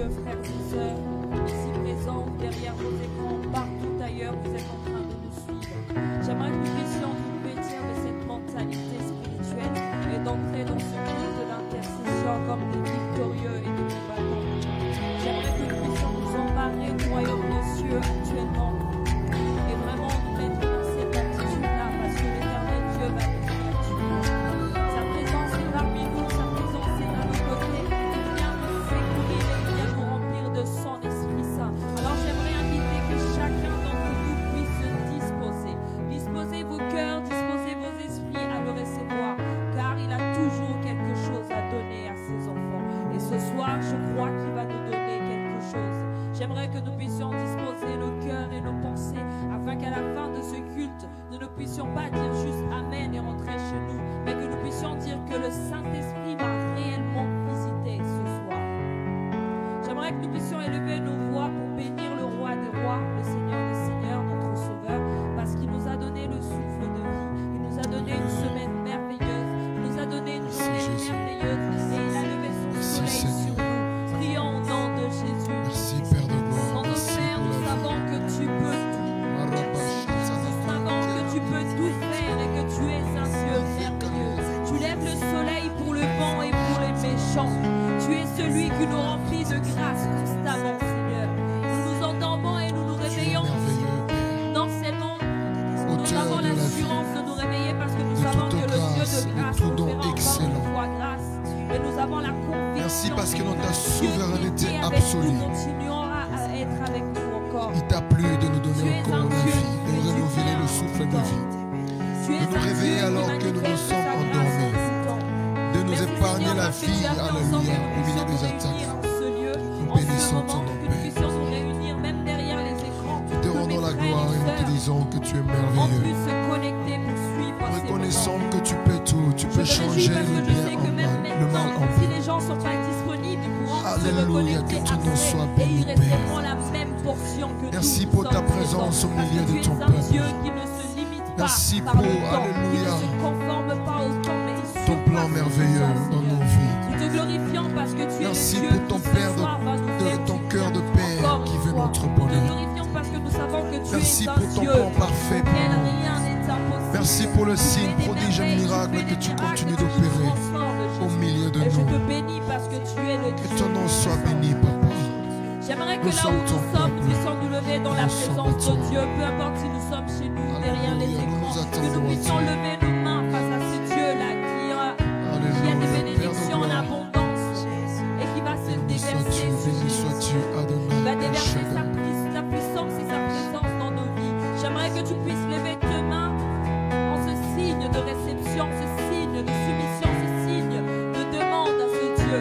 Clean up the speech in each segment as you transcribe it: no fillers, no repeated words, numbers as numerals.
Dieu, frères et sœurs, ici présents, derrière vos écrans, partout ailleurs, vous êtes en train de nous suivre. J'aimerais que nous puissions nous vêtir de cette mentalité spirituelle et d'entrer dans ce culte de l'intercession comme des victorieux et des combattants. J'aimerais que nous puissions nous emparer du royaume des cieux actuellement et vraiment nous mettre dans cette attitude-là parce que l'éternel Dieu va nous faire là-dessus. Sa présence est parmi nous, sa présence est à nos côtés. Il vient nous secourir, il vient nous remplir de son Esprit Saint. Alors j'aimerais inviter que chacun d'entre nous puisse se disposer. Disposez vos cœurs, disposez vos esprits à le recevoir, car il a toujours quelque chose à donner à ses enfants. Et ce soir, je crois qu'il va nous donner quelque chose. J'aimerais que nous puissions disposer nos cœurs et nos pensées afin qu'à la fin de ce culte, nous ne puissions pas dire juste Amen et rentrer chez nous, mais que nous puissions dire que le Saint-Esprit m'a réellement visité ce soir. J'aimerais que nous puissions élever nos voix pour bénir le Roi des Rois, le Seigneur des Seigneurs, notre Sauveur, parce qu'il nous a donné le souffle de vie. Il nous a donné une semaine merveilleuse. Il nous a donné une journée merveilleuse. Et il a levé son soleil sur nous. Prions au nom de Jésus. Merci Père de gloire. Mon Père, nous savons que tu peux tout. Nous savons que tu peux tout faire et que tu es un Dieu merveilleux. Tu lèves le soleil pour le bon et pour les méchants. Tu es celui qui nous remplit de grâce constamment, Seigneur. Nous nous endormons et nous nous réveillons. Non seulement nous avons l'assurance de nous réveiller parce que nous savons que le Dieu de grâce nous fera encore une fois grâce. Et nous avons la conviction. Merci parce que dans ta souveraineté Dieu qui est avec absolue, nous continuera à être avec nous encore. il t'a plu de nous donner encore la vie, de nous renouveler le souffle de vie, de nous réveiller alors que nous nous sommes endormis, de nous épargner la vie, alléluia, au milieu des attaques. Nous bénissons ton nom, Père. Nous te rendons la gloire et nous te disons que tu es merveilleux. Reconnaissons que tu peux tout, tu peux changer le bien en mal, le mal en si bien. les gens sont pas disponibles, ils pourront se Alléluia, reconnecter que ton nom soit après et béni, ils Père. recevront la même portion que Merci nous. pour Nous ta sommes présence au milieu de ton Tu es un peuple. Dieu qui ne se limite pas Merci par pour, le temps, alléluia, qui ne se conforme pas au temps, mais il ton plan surpasse merveilleux le temps, dans nos Seigneur. vies. Nous te glorifions parce que tu es Merci le Dieu pour ton qui Père ce soir va nous faire ton du cœur de bien. Père Encore qui une veut fois. notre Nous te bonheur. glorifions parce que nous savons que tu Merci es un pour ton Dieu plan parfait pour auquel nous. rien n'est impossible. Merci pour le Tu signe, fais des prodige et merveilles, miracle tu fais que des tu miracles, continues tu nous d'opérer transformes, au Jésus. milieu de Et je te nous. bénis parce que tu es le Que Dieu. ton nom soit béni, Papa. J'aimerais que Nous là où sommes nous ton sommes, nous peuple. puissions nous lever dans la Nous sommes présence de ton. Dieu, peu importe si nous sommes chez nous, derrière les Alléluia, nous écrans, nous que attendons nous à puissions Dieu. lever nos mains face à ce Dieu-là qui a des Alléluia, Père de bénédictions en gloire. abondance et qui va se Béni déverser sois-tu, sur béni nous. sois-tu, Il va Adonai, déverser El Shaddai. sa puissance et sa présence dans nos vies. J'aimerais que tu puisses lever tes mains en ce signe de réception, ce signe de soumission, ce signe de demande à ce Dieu.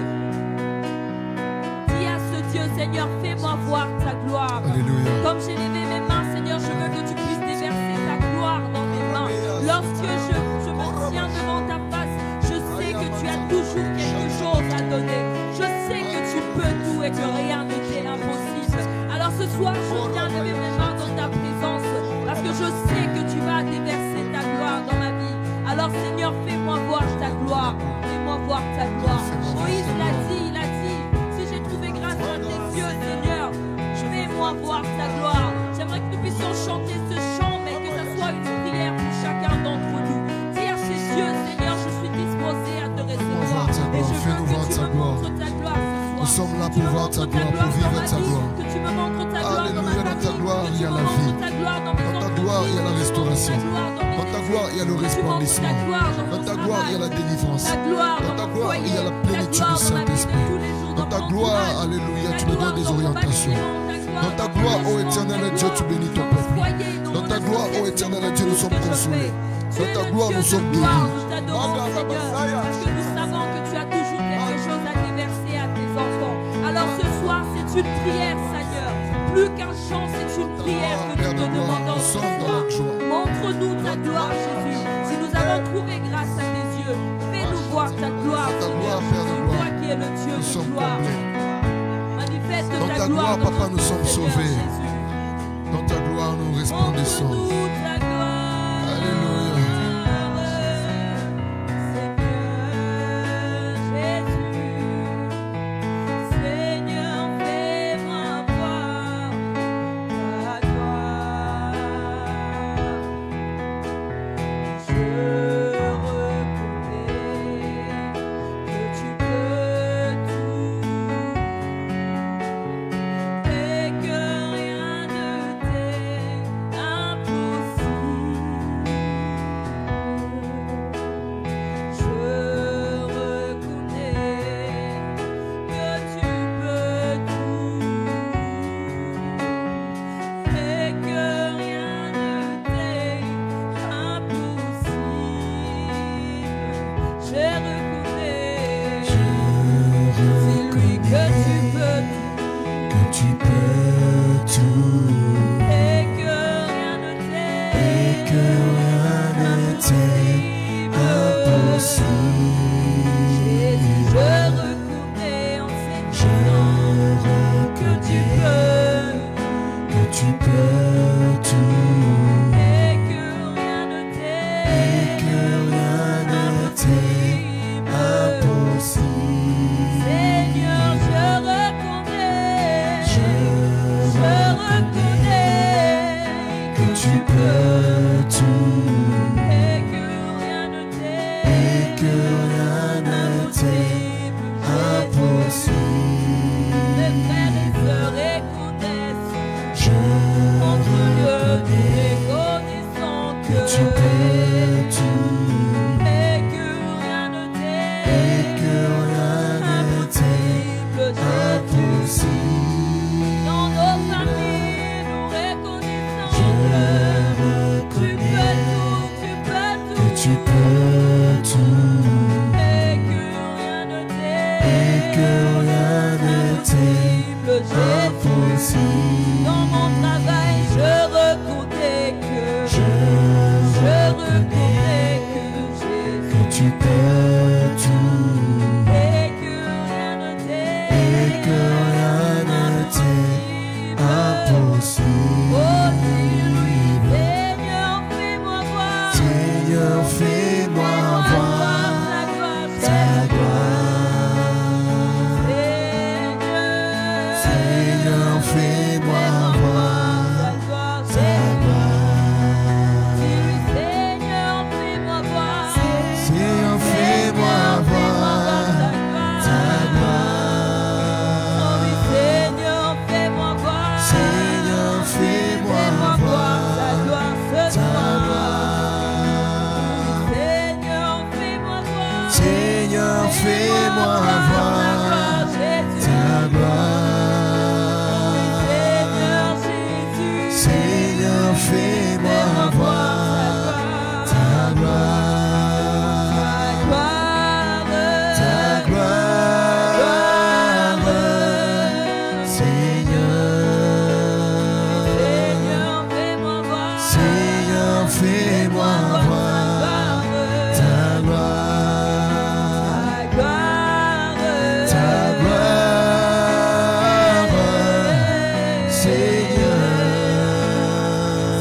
Dis à ce Dieu, Seigneur, fais-moi voir ta gloire. Alléluia. Comme j'ai levé mes mains, Seigneur, je veux que tu puisses déverser ta gloire dans mes mains. Lorsque je me tiens devant ta face, je sais que tu as toujours quelque chose à donner. Je sais que tu peux tout et que rien ne t'est impossible. Alors ce soir, je viens lever mes mains dans ta présence parce que je sais que tu vas déverser ta gloire dans ma vie. Alors Seigneur, fais-moi voir ta gloire. Fais-moi voir ta gloire. Moïse l'a dit, il a dit, si j'ai trouvé grâce à tes yeux, Seigneur, fais-moi voir ta gloire. J'aimerais que nous puissions chanter ce chant, mais que ce soit une prière pour chacun d'entre nous. Dis à ces yeux, Seigneur, je suis disposé à te recevoir. Et je veux que tu me montres ta gloire ce soir. Nous sommes là pour voir ta gloire, pour vivre ta gloire. Que tu me montres ta gloire dans ma Alléluia, dans ta famille. gloire, Que il y tu a me la montres vie. ta gloire dans mes Dans ta entreprises. gloire, il y a la Que tu me montres restauration. ta gloire dans mes Dans ta gloire, il y a le Que tu montres resplendissement. ta gloire dans Dans mon ta gloire, il y a la travail. délivrance. Ta gloire Dans dans ta mon gloire, il y a la foyer. plénitude Ta gloire du dans ma vie de Saint-Esprit. tous les jours, Dans ta mon gloire, entourage. alléluia, Ta tu me gloire donnes des dans mon orientations. bâtiment. Dans ta gloire, ô éternel Dieu, tu bénis ton peuple. Dans ta gloire, ô éternel Dieu, nous sommes consolés. Dans ta gloire, nous sommes guéris. Nous t'adorons, Seigneur, parce que nous savons que tu as toujours quelque chose à déverser à tes enfants. Alors ce soir, c'est une prière, Seigneur. Plus qu'un chant, c'est une prière que nous te demandons ce soir. Montre-nous ta gloire, Jésus. Si nous avons trouvé grâce à tes yeux, fais-nous voir ta gloire, Seigneur. C'est toi qui es le Dieu Nous de sommes gloire. comblés. Manifeste Dans ta gloire, dans Papa, notre nous sommes Seigneur sauvés. Jésus. Dans ta gloire, nous resplendissons. Montre-nous ta gloire. Alléluia. Seigneur Jésus, Seigneur, fais tu peux tout. Et que rien ne t'est impossible. Jésus, je reconnais en cette journée que tu peux tout. et que rien ne t'est impossible. Seigneur, je reconnais que tu peux tout. et que rien ne t'est impossible. Mes frères et sœurs reconnaissent Je entre lieu reconnais reconnaissant que tu peux tout. et que rien ne t'est impossible. Jésus, dans nos familles, nous reconnaissons que tu peux tout et que rien ne t'est impossible. Jésus, dans mon travail, je reconnais que Jésus, tu peux tout. et que rien ne t'est impossible. Oh, dis-lui, Seigneur, fais-moi voir Seigneur, fais-moi voir ta gloire. Seigneur, fais-moi voir ta gloire. Dis-lui, Seigneur, fais-moi voir Seigneur, fais-moi voir ta gloire. Seigneur, fais-moi voir Seigneur, fais-moi voir ta gloire ce ta soir. gloire. Seigneur, fais-moi voir Seigneur, fais-moi voir ta gloire. Seigneur Jésus, Seigneur, fais-moi voir ta gloire. Ta gloire. Seigneur, fais-moi voir Seigneur, fais-moi voir ta gloire. Ta gloire.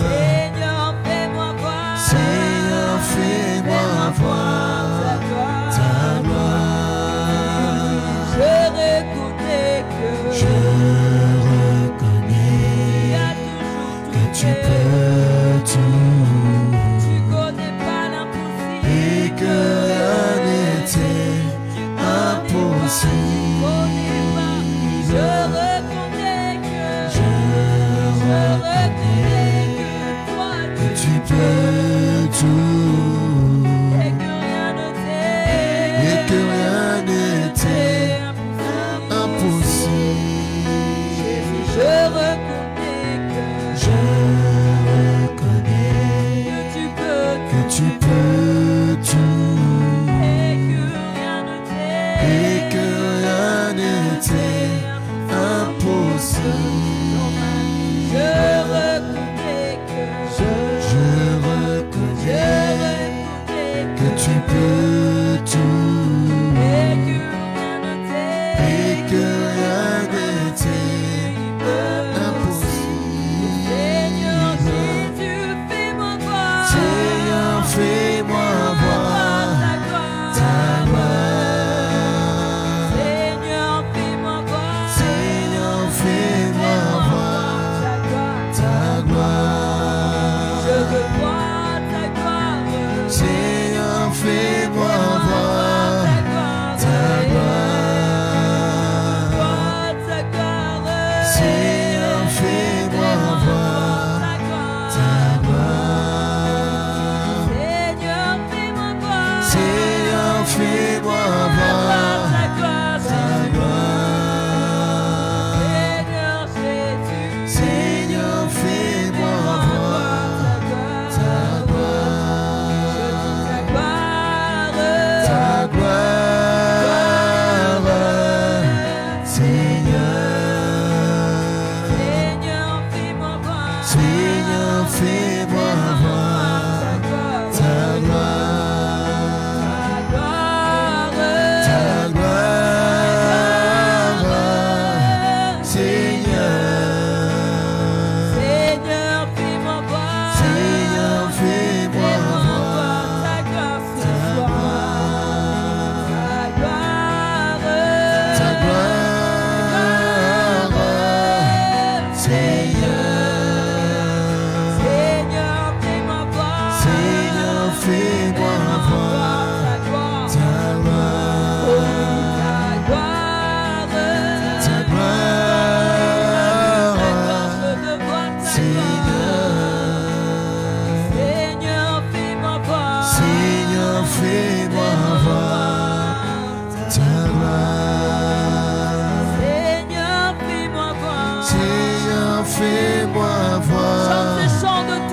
Seigneur, fais-moi voir Seigneur, fais-moi voir ta gloire. Je reconnais que Je reconnais tu as toujours que tout tu fait. peux tout Tu connais pas l'impossible. et que rien n'était impossible. Je reconnais que toi Que tu peux tout et que rien ne et que t'est rien n'était impossible. Je reconnais Je reconnais que tu peux que tu peux tout et que rien ne et que rien n'était impossible. Je reconnais Que tu peux tout et que rien ne t'est et que rien n'était impossible. Seigneur Jésus, fais-moi voir Seigneur, fais-moi voir ta gloire. Seigneur, fais-moi voir Seigneur, fais-moi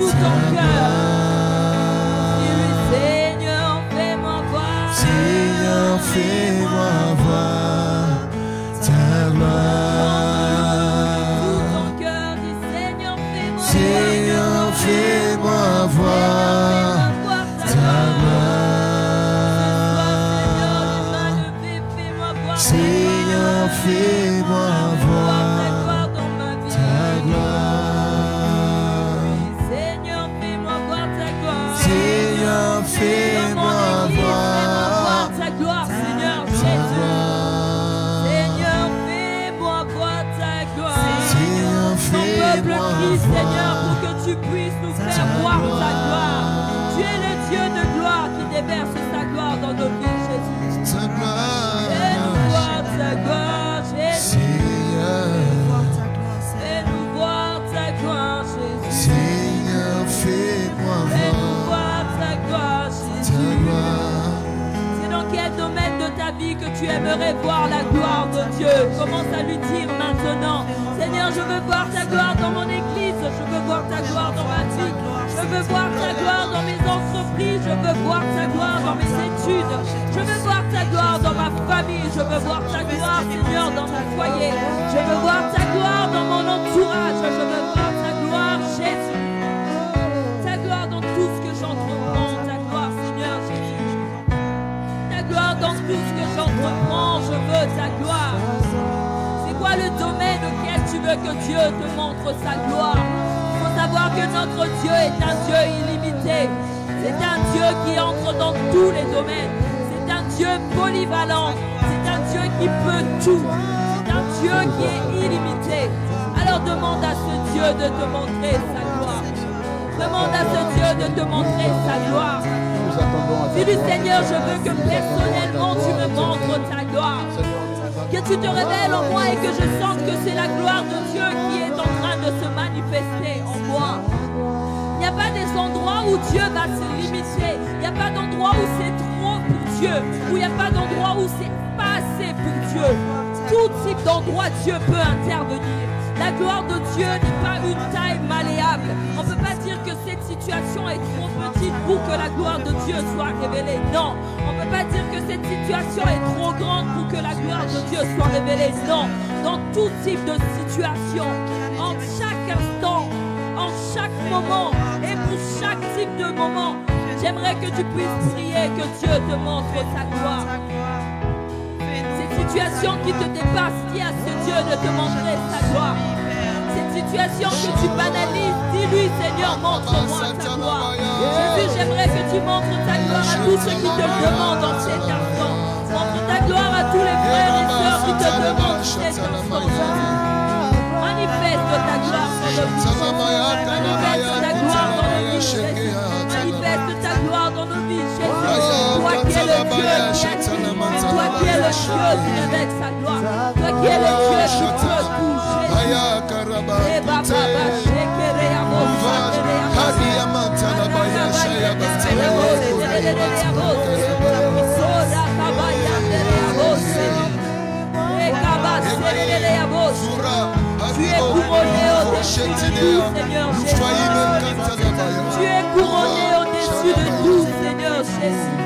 tout ton cœur. Dis-lui, Seigneur, fais-moi voir. Seigneur, fais-moi voir ta gloire. Tout ton cœur, dis Seigneur, fais-moi voir. Seigneur, fais-moi voir ta gloire. Seigneur, fais-moi voir ta gloire. Seigneur, fais-moi voir ta gloire. Seigneur, fais-moi voir ta gloire, Seigneur Jésus. Seigneur, fais-moi voir ta gloire. Seigneur, Ton peuple fais-moi crie, Seigneur, voir pour que tu puisses nous faire voir ta gloire. Tu es le Dieu de gloire qui déverse sa gloire dans nos vies, Jésus. ta gloire. Fais-nous voir ta gloire, Jésus. Fais-nous voir ta gloire, Jésus. Seigneur, fais-moi Fais-nous voir voir ta gloire, ta Jésus. gloire. C'est dans quel domaine de ta vie que tu aimerais voir la gloire de Dieu? Commence à lui dire maintenant, Seigneur, je veux voir ta gloire dans mon église, je veux voir ta gloire dans ma vie, je veux voir ta gloire dans mes entreprises, je veux voir ta gloire dans mes études, je veux voir ta gloire dans ma famille, je veux voir ta gloire, Seigneur, dans mon foyer, je veux voir ta gloire dans mon entourage, je veux voir ta gloire, Jésus, ta gloire dans tout ce que j'entreprends, ta gloire, Seigneur Jésus. Ta gloire dans tout ce que j'entreprends, je veux ta gloire. C'est quoi le domaine auquel tu veux que Dieu te montre sa gloire? Il faut savoir que notre Dieu est un Dieu illimité. C'est un Dieu qui entre dans tous les domaines. C'est un Dieu polyvalent. C'est un Dieu qui peut tout. C'est un Dieu qui est illimité. Alors demande à ce Dieu de te montrer sa gloire. Demande à ce Dieu de te montrer sa gloire. Dis-lui, Seigneur, je veux que personnellement tu me montres ta gloire. Que tu te révèles en moi et que je sente que c'est la gloire de Dieu qui est en train de se manifester en moi. Il n'y a pas des endroits où Dieu va se limiter. Il n'y a pas d'endroit où c'est trop pour Dieu. Où il n'y a pas d'endroit où c'est pas assez pour Dieu. Tout type d'endroit, Dieu peut intervenir. La gloire de Dieu n'est pas une taille malléable. On ne peut pas dire que cette situation est trop petite pour que la gloire de Dieu soit révélée. Non. On ne peut pas dire que cette situation est trop grande pour que la gloire de Dieu soit révélée. Non. Dans tout type de situation, en chaque instant, en chaque moment et pour chaque type de moment, j'aimerais que tu puisses prier que Dieu te montre sa gloire. Cette situation qui te dépasse, dis à ce Dieu de te montrer sa gloire. Cette situation que tu banalises, dis-lui, Seigneur, montre-moi ta gloire. Jésus, j'aimerais que tu montres ta gloire à tous ceux qui te le demandent en cet instant. Montre ta gloire à tous les frères et sœurs qui te demandent en cet instant. Manifeste ta gloire dans nos vies. Manifeste ta gloire dans nos vies, Jésus. Manifeste ta gloire dans nos vies, Jésus. Toi qui es le Dieu qui agit. Toi qui es le Dieu qui révèle sa gloire. Toi qui es le Dieu qui peut tout, Tu es couronné au-dessus de tout, Seigneur Jésus. Tu es couronné au-dessus de tout, Seigneur Jésus.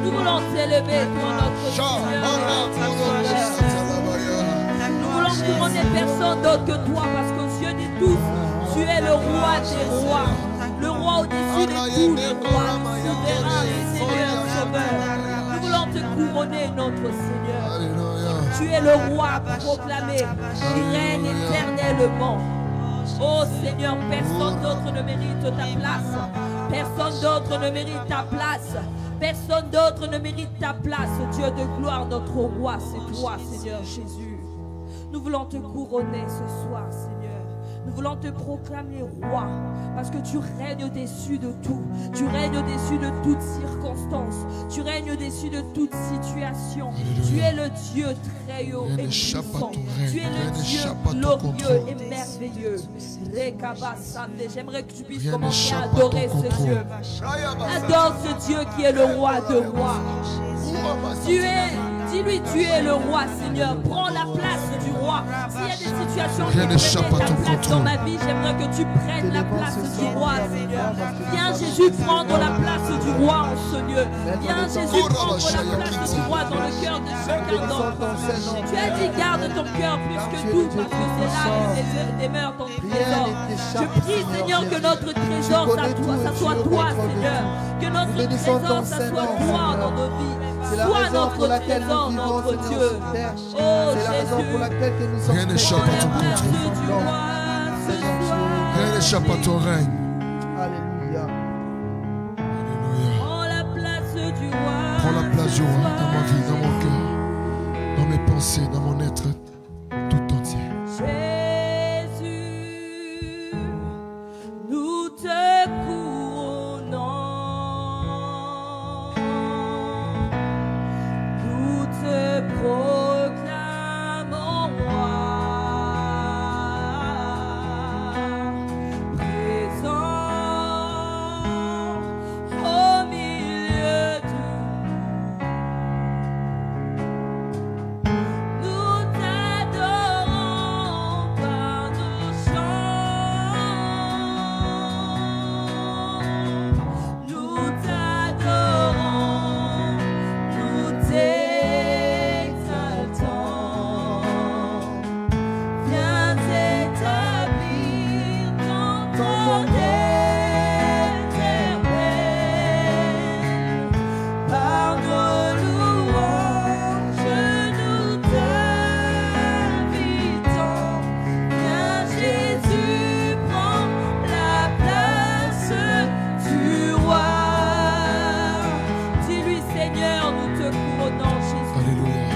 Nous voulons t'élever, toi notre Seigneur. Nous voulons couronner personne d'autre que toi, parce qu'aux yeux de tous, tu es le roi des rois, le roi au-dessus de tous les rois, le souverain, le Seigneur sauveur. Nous voulons te couronner, notre Seigneur. Tu es le roi proclamé, qui règne éternellement. Oh Seigneur, personne d'autre ne mérite ta place. Personne d'autre ne mérite ta place. Personne d'autre ne mérite ta place. Dieu de gloire, notre roi, c'est toi, Seigneur Jésus. Nous voulons te couronner ce soir, Seigneur. Nous voulons te proclamer roi, parce que tu règnes au-dessus de tout. Tu règnes au-dessus de toute circonstance. Tu règnes au-dessus de toute situation. Tu es le Dieu très haut et puissant. Tu es le Dieu glorieux et merveilleux. J'aimerais que tu puisses commencer à adorer ce Dieu. Adore ce Dieu qui est le roi de rois. Tu es Dis-lui, tu es le roi, Seigneur. Prends la place du roi. S'il y a des situations qui Rien n'échappe à prennent ton ta place contrôle. dans ma vie, j'aimerais que tu prennes la place du roi, Seigneur. Viens, Jésus, prendre la place du roi en ce lieu. Viens, Jésus, prendre la place du roi dans le cœur de chacun d'entre nous. Tu as dit, garde ton cœur plus que tout, parce que c'est là que demeure ton trésor. Je prie, Seigneur, que notre trésor, ça soit toi, Seigneur. Que notre trésor, ça soit toi dans nos vies. Sois notre trésor, notre Dieu. Oh Jésus, Rien n'échappe à ton contrôle. Rien n'échappe à ton règne. Alléluia. Alléluia. prends la place du roi. Prends la place du roi dans ma vie, dans mon cœur, dans mes pensées, dans mon être tout entier. Jésus, nous te couronnons, nous te proclamons roi, présent au milieu de nous t'adorons par nos chants, nous t'adorons, nous t'exaltons, viens établir ton trône éternel, par nos louanges nous t'invitons, viens Jésus, prends la place du roi. Dis-lui Seigneur, nous te couronnons Jésus. Alléluia.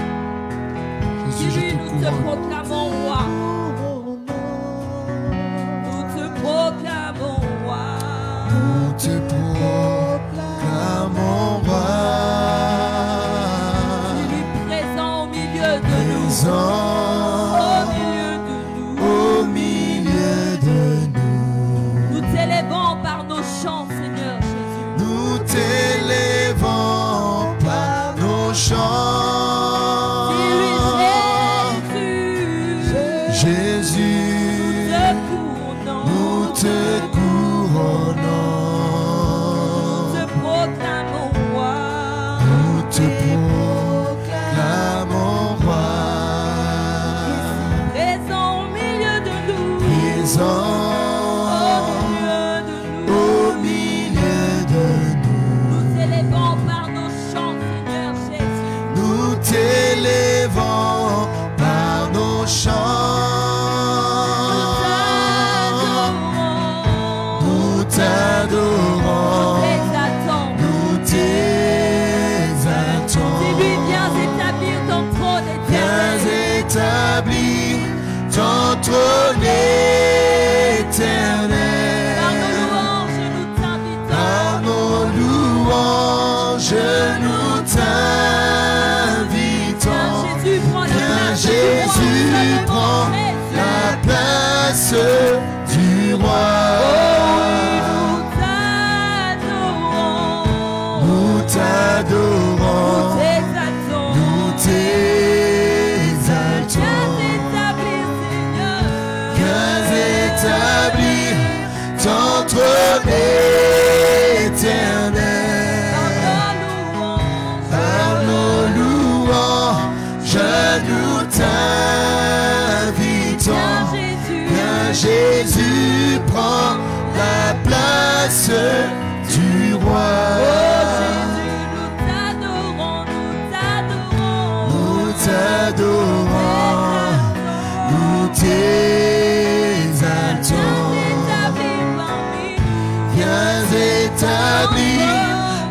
Jésus, je Dis-lui, te nous te couronne. proclamons roi. Nous te proclamons roi. Nous te proclamons roi. Dis-lui présent au milieu de nous. Présent Au milieu de nous. Nous t'élèvons par nos chants, Seigneur Jésus. nous t'élèvons par nos chants. Dis-lui Jésus. Jésus, nous te couronnons. Nous te proclamons roi. Nous te proclamons roi. Présent au milieu de nous. Présent Au au milieu de nous. milieu de nous. Nous t'élèvons par nos chants, Seigneur Jésus. Nous t'élèvons par nos chants. Nous t'adorons. Nous t'exaltons. Dis-lui, viens établir ton trône Viens éternel. établir ton trône éternel. Par nos louanges, nous Par t'invitons. nos louanges, nous Viens t'invitons. Jésus, prends la place Viens du roi. Jésus, prends la place du roi. Nous Nous t'adorons. t'adorons. Nous t'exaltons. Nous t'exaltons. Viens Viens établir, Seigneur. établir ton trône éternel. Par nos louanges, nous t'invitons. Viens Jésus, prends la place du roi. Nous t'adorons, nous t'exaltons. Viens établir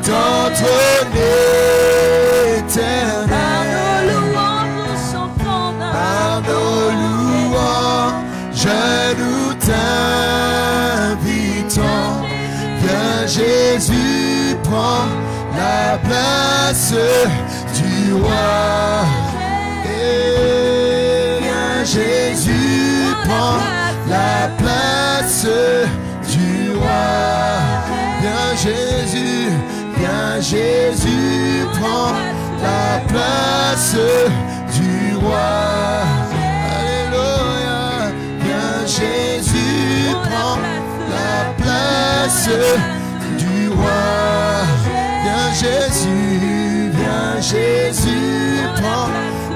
ton trône éternel. Par nos louanges, nous t'invitons. Viens Jésus, prends la place du roi. Viens Jésus, prends la place du roi. Viens Jésus, prends la place du roi. Alléluia. Viens Jésus, prends la place du roi. Viens Jésus, prends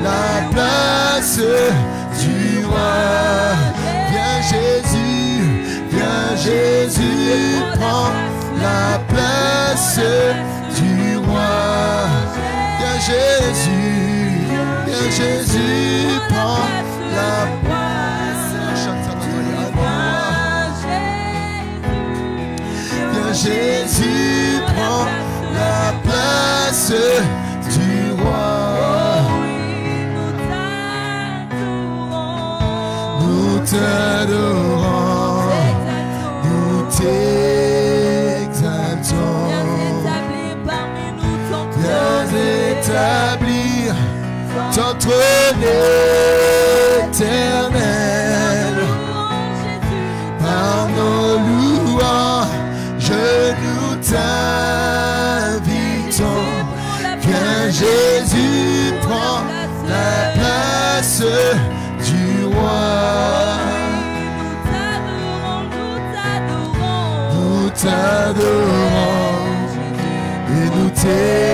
la place du roi. Viens Jésus, prends la place du roi. Viens Jésus, prends la place. Viens Jésus, prends la place du roi. Nous t'adorons, nous t'exaltons. Viens établir ton trône éternel. Par nos louanges, nous t'invitons. Viens Jésus, prends la place du roi. Nous t'adorons et nous t'exaltons.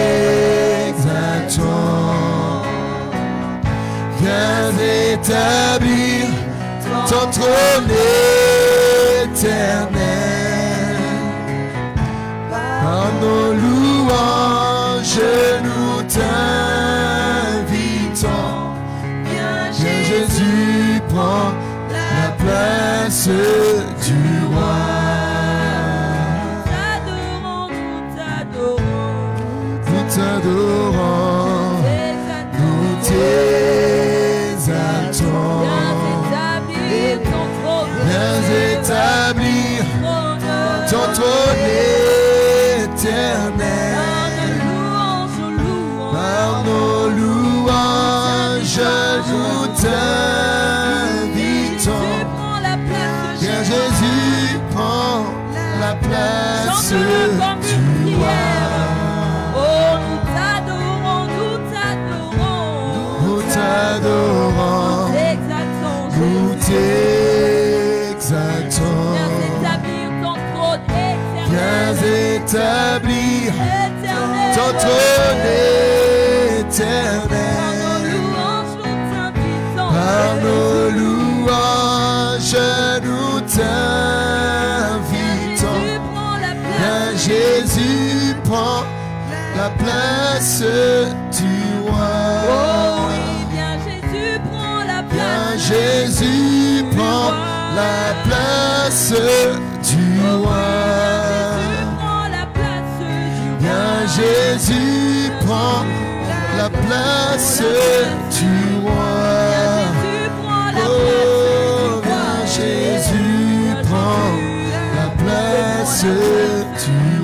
Viens établir ton trône éternel. Par nos louanges, nous t'invitons. Viens Jésus, prends la place du roi. Nous t'adorons, nous t'exaltons. Viens établir ton trône éternel. Par nos louanges, nous t'invitons. Viens Jésus, prends la place du roi. Oh, nous t'adorons, nous t'adorons. Nous t'adorons, nous t'exaltons. Viens établir ton trône éternel. Par nos louanges, nous t'invitons. Viens Jésus, prends la place du roi. Oh oui, viens Jésus, prends la place. Viens Jésus, prends la place du roi. Viens Jésus, prends la place du roi. Oh, viens Jésus, prends la place du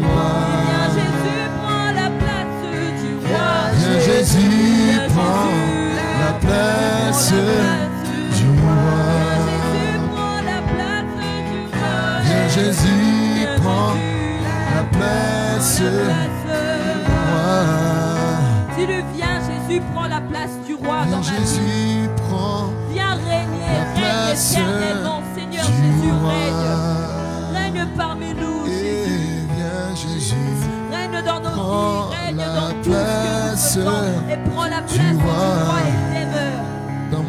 roi. Viens Jésus, prends la place du roi. Viens Jésus, prends la place du roi. Si tu viens, Jésus, prends la place du roi dans ma vie. Jésus, prends Viens régner, règne éternellement, Seigneur Jésus, règne parmi nous, Jésus. Viens Jésus, règne dans nos vies, règne dans tout ce que nous faisons, et prends la place du roi et demeure.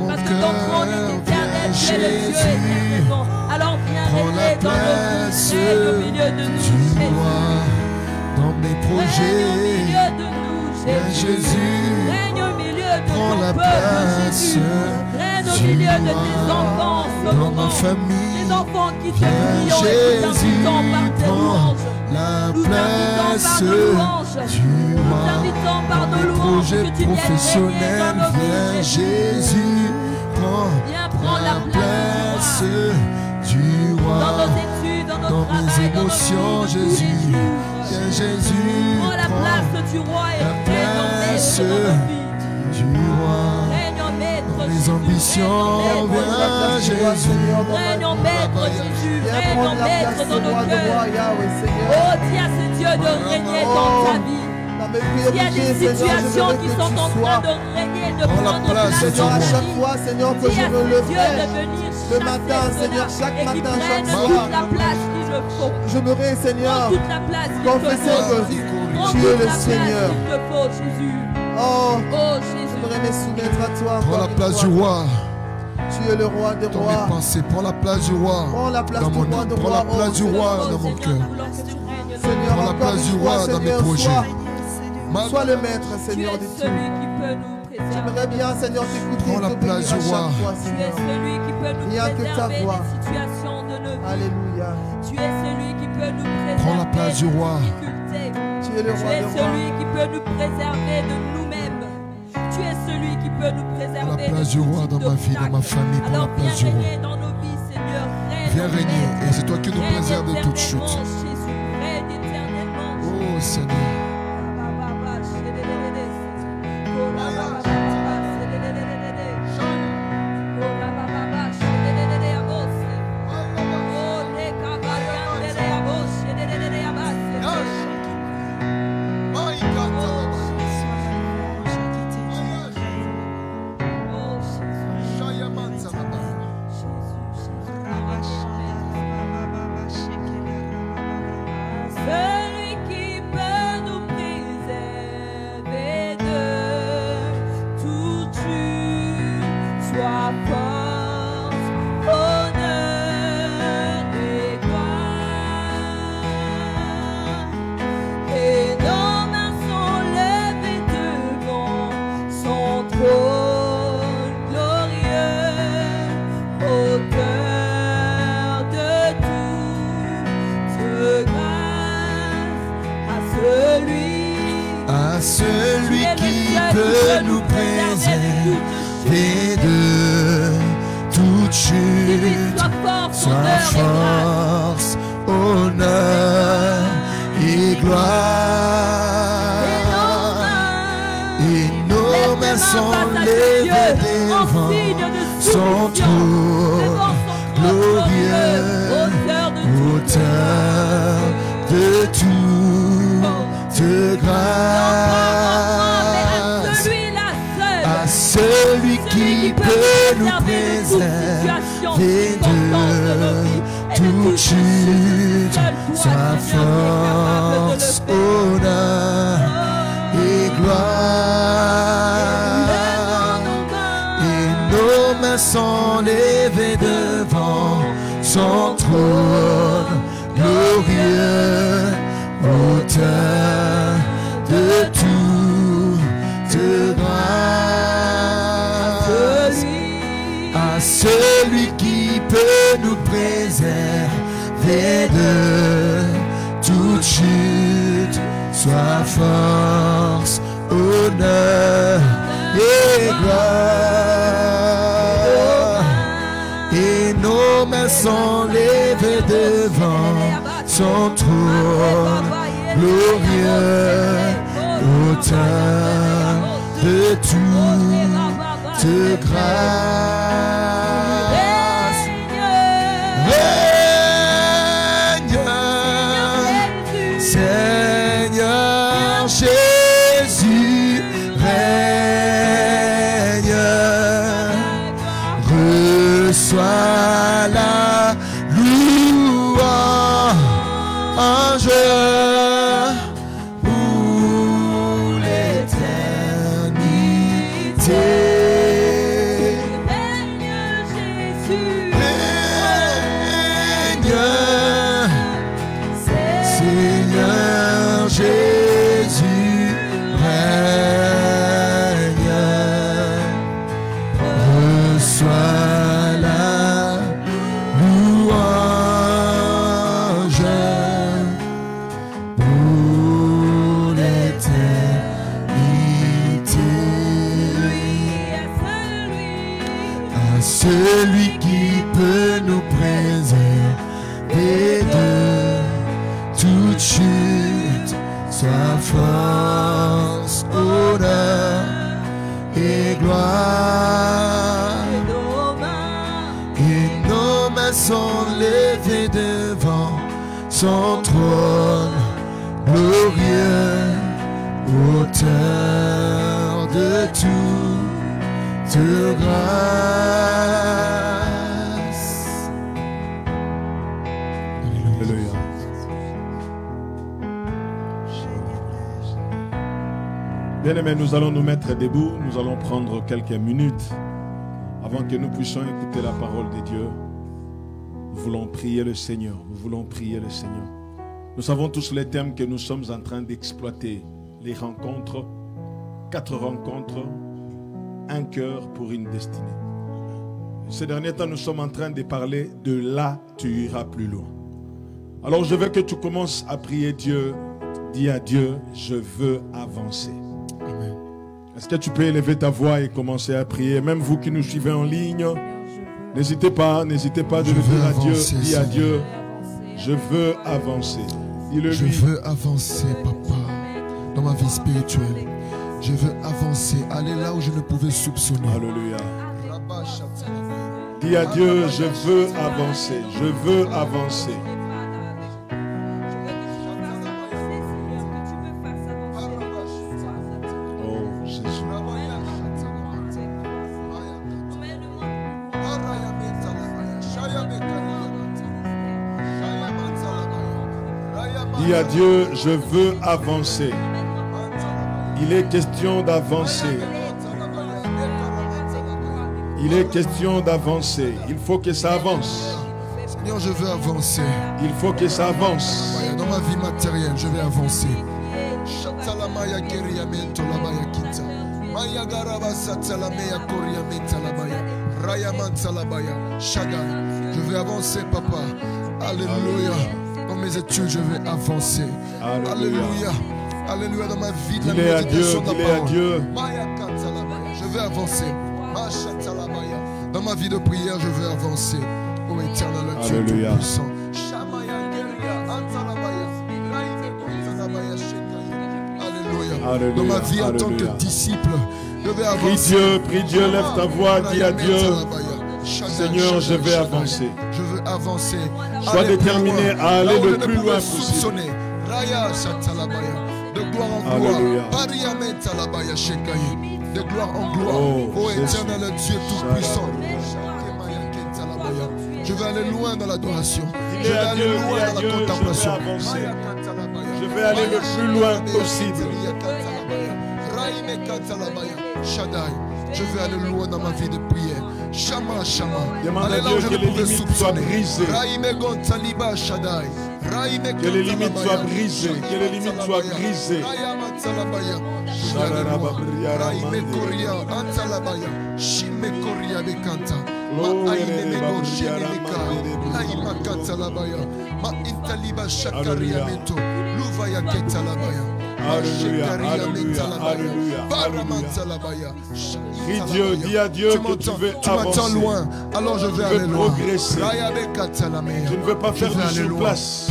Parce que ton trône est éternel, tu es le Dieu éternellement. Alors viens régner dans nos vies, règne au milieu de nous, Jésus. Dans mes projets, règne au milieu de nous, Jésus. Règne au milieu de ton peuple, Jésus. Règne au milieu de tes enfants, ce moment. Tes enfants qui te prient, et nous t'invitons par tes louanges. Nous t'invitons par nos louanges que tu viennes régner dans nos vies, Jésus. Viens prendre la place du roi. Dans nos études, dans nos travail, mes émotions, Jésus. Viens Jésus. Prends la place du roi et règne en maître dans nos vies. Du roi. Règne en maître, dans mes ambitions, viens Jésus. Règne en maître, Jésus. Règne en maître dans nos cœurs. Oh, dis à ce Dieu de régner dans ta vie. S'il y a des situations qui sont en train de régner, de prendre place, Seigneur, à chaque fois, Seigneur, que je me leverai le matin, Seigneur, chaque matin, chaque soir, toute la place qu'il le faut. Je me Seigneur, toute la place confesser que tu es le Seigneur. Oh, Jésus, j'aimerais me soumettre à toi. Prends la place du roi. Tu es le roi des Dans rois. mes pensées, prends la place du roi. Prends la place dans du mon roi âme, de prends la roi. place du roi dans mon cœur. Seigneur, Prends la place du roi dans mes projets. Sois le maître, Seigneur, de tout. J'aimerais bien, Seigneur, t'écouter. Prends la place du roi. Tu es celui qui peut nous Rien que ta préserver voix. des situations de nos vies. Alléluia. Tu es celui qui peut nous préserver Prends la place du roi. des difficultés. Tu es le Tu roi es des rois. celui qui peut nous préserver de nous-mêmes. Tu es celui qui peut nous préserver Prends la place du roi dans ma vie, dans ma famille. Prends la Alors place du viens roi. régner dans nos vies, Seigneur. Viens régner. Et c'est toi qui nous Règne préserves de toute chute. éternellement, Jésus. Règne éternellement. Oh Seigneur. Celui qui peut nous préserver de toute chute, soit force, honneur et gloire. Et nos mains sont levées devant son trône glorieux, auteur de toute grâce. À celui qui peut nous préserver de toute chute, soit force, honneur et gloire. Et nos mains sont levées devant son trône glorieux, auteur de toute grâce. À celui qui peut nous préserver de toute chute, sa force, honneur et gloire. Et nos mains sont levées devant son trône glorieux, auteur de toute grâce. À celui qui peut nous préserver de toute chute, soit force, honneur et gloire. Et nos mains sont levées devant son trône glorieux, auteur de toute grâce. Règne, Seigneur Jésus, règne. Reçois la louange pour l'éternité. Règne Jésus, Règne, Seigneur Jésus, règne. Reçois la louange pour l'éternité. À celui qui peut nous préserver de toute chute, soit force, honneur et gloire. Et nos mains sont levées devant son trône glorieux, auteur de toute grâce. Alléluia. Bien-aimés, nous allons nous mettre debout. Nous allons prendre quelques minutes avant que nous puissions écouter la parole de Dieu. Nous voulons prier le Seigneur. Nous voulons prier le Seigneur. Nous savons tous les thèmes que nous sommes en train d'exploiter. Les rencontres, 4 rencontres, un cœur pour une destinée. Ces derniers temps, nous sommes en train de parler de là, tu iras plus loin. Alors je veux que tu commences à prier Dieu. Dis à Dieu, je veux avancer. Amen. Est-ce que tu peux élever ta voix et commencer à prier? Même vous qui nous suivez en ligne, n'hésitez pas de le dire à Dieu. Dis à Dieu, je veux avancer. Dis-le Je lui. veux avancer, papa, dans ma vie spirituelle. Je veux avancer, aller là où je ne pouvais soupçonner. Alléluia. Dis à Dieu, je veux avancer. Je veux avancer. Oh Jésus. Dis à Dieu, je veux avancer. Il est question d'avancer. Il est question d'avancer. Il faut que ça avance. Seigneur, je veux avancer. Il faut que ça avance. Dans ma vie matérielle, je vais avancer. Je vais avancer, papa. Alléluia. Dans mes études, je vais avancer. Alléluia. Alléluia. Dans ma vie, Il est à Dieu. Il est à Dieu. Je vais avancer. Dans ma vie de prière, je veux avancer. Ô éternel Dieu Alléluia. tout-puissant. Alléluia. Dans ma vie en tant que disciple, je vais avancer. Prie Dieu, lève ta voix, dis à Dieu, Seigneur, je vais avancer. Je veux avancer. Sois déterminé à aller le plus loin possible. De gloire en Alléluia. gloire. De gloire en gloire. Oh, éternel Dieu tout-puissant. Je vais aller loin dans l'adoration. Je vais aller loin dans la contemplation. Je vais aller le plus loin possible. Je vais aller loin dans ma vie de prière. Shama, Shama. Demande à Dieu que les limites soient brisées. Que les limites soient brisées. Que les limites soient brisées. Alléluia, alléluia, alléluia, alléluia. Prie Dieu, dis à Dieu que tu veux tu m'attends avancer. loin, alors je vais aller loin. Progresser. Je ne veux pas faire du sur-place.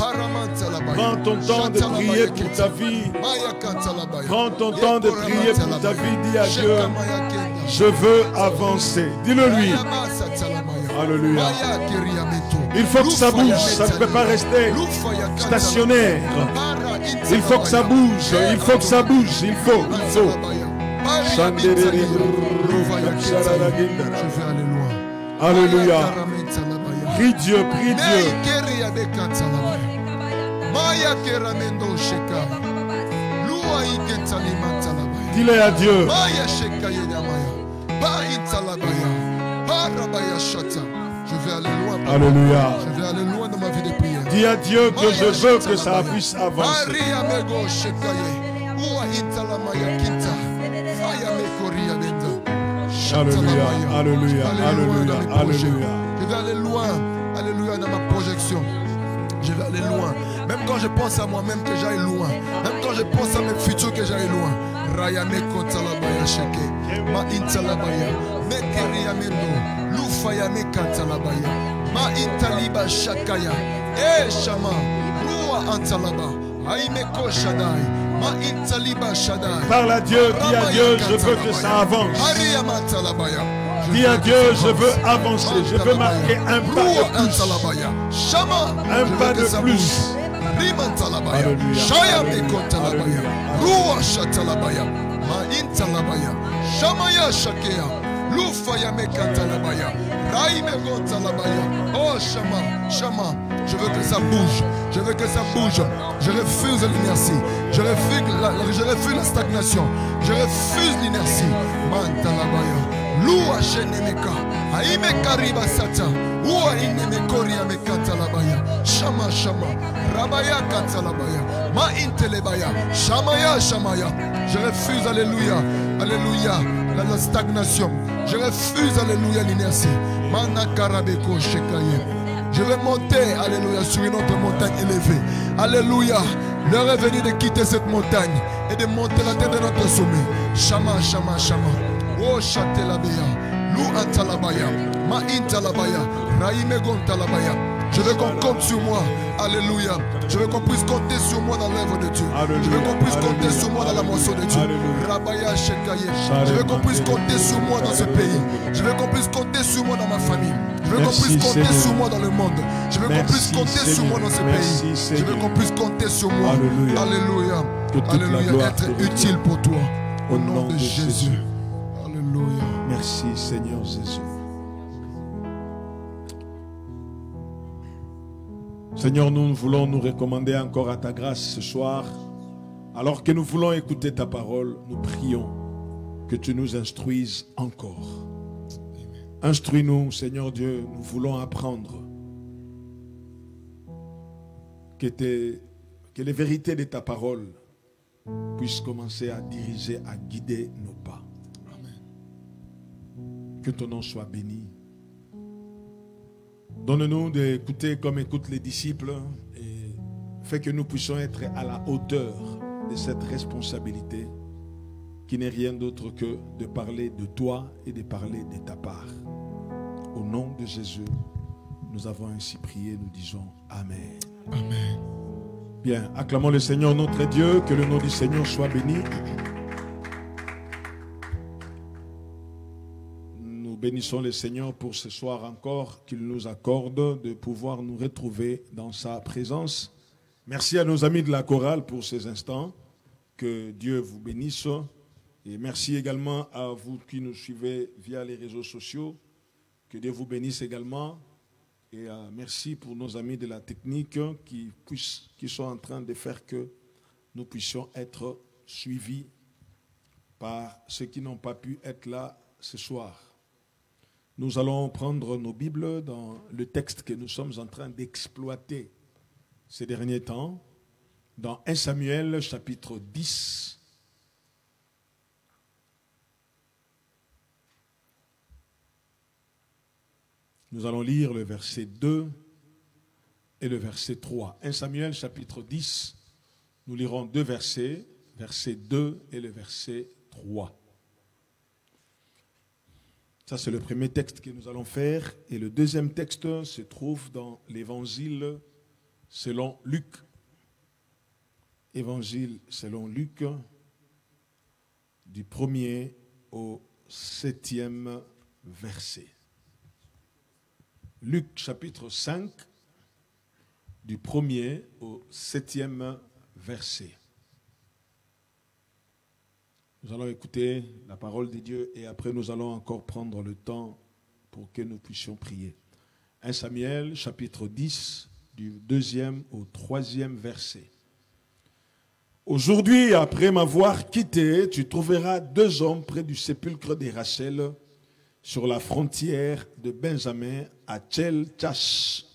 Prends ton temps de prier pour ta vie. Prends ton temps de prier pour ta vie. Dis à Dieu, je veux avancer. Dis-le lui. Alléluia. Il faut que ça bouge. Ça ne peut pas rester stationnaire. Il faut que ça bouge. Il faut que ça bouge. Il faut. Je vais aller loin. Alléluia. Prie Dieu, prie Dieu. Dis-le à Dieu. Je vais aller loin. Alléluia. Je vais aller loin dans ma vie de prière. Dis à Dieu que je veux que ça puisse avancer. Alléluia, alléluia, alléluia, alléluia. Je vais aller loin, alléluia, dans ma projection. Je vais aller loin. Même quand je pense à moi-même que j'aille loin. Même quand je pense à mes futurs que j'aille loin. Raya me kontalabaya sheke. Ma intalabaya. Me keria mendo. Lufaya me kantalabaya. Ma intaliba shakaya. Eh shama. Lua antalaba. Aimeko shadai. Ma intaliba shadai. Parle à Dieu, dis à Dieu, je veux que ça avance. Aria matalabaya. Dis à Dieu, je veux avancer, je veux marquer un pas de plus. Un pas de plus. Rimantalabaya, Shaya Mekotalabaya, Rua Shatalabaya, Maintalabaya, Shamaya Shakea, Lufaya Mekatalabaya, Raime Gontalabaya. Oh Shama, Shama, je veux que ça bouge, je veux que ça bouge. Je refuse l'inertie, je refuse la stagnation, je refuse l'inertie. Mantalabaya, Lua Shenemeka, Aimeka Riba Sata, Ua Inemekoria Mekatalabaya, Shama Shama, Rabaya Katalabaya, Ma Intelebaya, Shamaya Shamaya. Je refuse, alléluia, alléluia, la stagnation. Je refuse, alléluia, l'inertie. Manakarabeko Shekaye. Je vais monter, alléluia, sur une autre montagne élevée. Alléluia. L'heure est venue de quitter cette montagne et de monter la tête de notre sommet. Shama, Shama, Shama. Oh, Chatelabaya. Lou Antalabaya. Ma Intalabaya. Raime Gontalabaya. Je veux qu'on compte sur moi. Alléluia. Je veux qu'on puisse compter sur moi dans l'œuvre de Dieu. Alléluia. Je veux qu'on puisse compter sur moi dans la moisson de Dieu. Rabaya Shekaye. Je veux qu'on puisse compter sur moi dans ce pays. Je veux qu'on puisse compter sur moi dans ma famille. Je veux qu'on puisse compter sur moi dans le monde. Je veux qu'on puisse compter sur moi dans ce pays. Je veux qu'on puisse compter sur moi. Alléluia. Alléluia. Alléluia. Être utile pour toi. Au nom de Jésus. Alléluia. Merci Seigneur Jésus. Seigneur, nous voulons nous recommander encore à ta grâce ce soir. Alors que nous voulons écouter ta parole, nous prions que tu nous instruises encore. Instruis-nous, Seigneur Dieu, nous voulons apprendre que les vérités de ta parole puissent commencer à diriger, à guider nos pas. Amen. Que ton nom soit béni. Donne-nous d'écouter comme écoutent les disciples et fais que nous puissions être à la hauteur de cette responsabilité qui n'est rien d'autre que de parler de toi et de parler de ta part. Au nom de Jésus, nous avons ainsi prié, nous disons Amen. Amen. Bien, acclamons le Seigneur notre Dieu, que le nom du Seigneur soit béni. Nous bénissons le Seigneur pour ce soir encore, qu'il nous accorde de pouvoir nous retrouver dans sa présence. Merci à nos amis de la chorale pour ces instants. Que Dieu vous bénisse. Et merci également à vous qui nous suivez via les réseaux sociaux. Que Dieu vous bénisse également. Et merci pour nos amis de la technique qui sont en train de faire que nous puissions être suivis par ceux qui n'ont pas pu être là ce soir. Nous allons prendre nos Bibles dans le texte que nous sommes en train d'exploiter ces derniers temps, dans 1 Samuel chapitre 10. Nous allons lire le verset 2 et le verset 3. 1 Samuel chapitre 10, nous lirons deux versets, verset 2 et le verset 3. Ça, c'est le premier texte que nous allons faire. Et le deuxième texte se trouve dans l'évangile selon Luc. Évangile selon Luc, du 1er au 7e verset. Luc chapitre 5, du 1er au 7e verset. Nous allons écouter la parole de Dieu et après nous allons encore prendre le temps pour que nous puissions prier. 1 Samuel chapitre 10, du 2e au 3e verset. Aujourd'hui, après m'avoir quitté, tu trouveras 2 hommes près du sépulcre de Rachel, sur la frontière de Benjamin à Tchel-Tchash.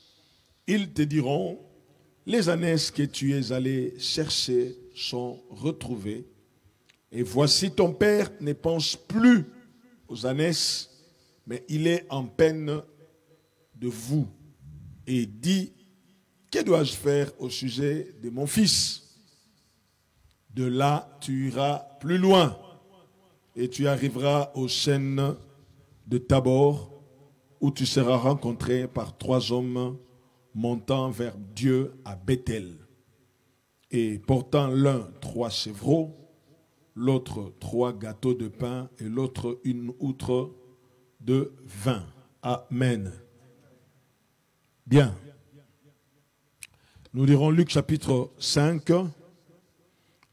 Ils te diront, les ânesses que tu es allé chercher sont retrouvées. Et voici ton père ne pense plus aux ânesses, mais il est en peine de vous. Et dit, que dois-je faire au sujet de mon fils? De là, tu iras plus loin et tu arriveras aux chênes de Tabor, où tu seras rencontré par 3 hommes montant vers Dieu à Bethel, et portant l'un 3 chevreaux, l'autre 3 gâteaux de pain, et l'autre une outre de vin. Amen. Bien. Nous lirons Luc chapitre 5,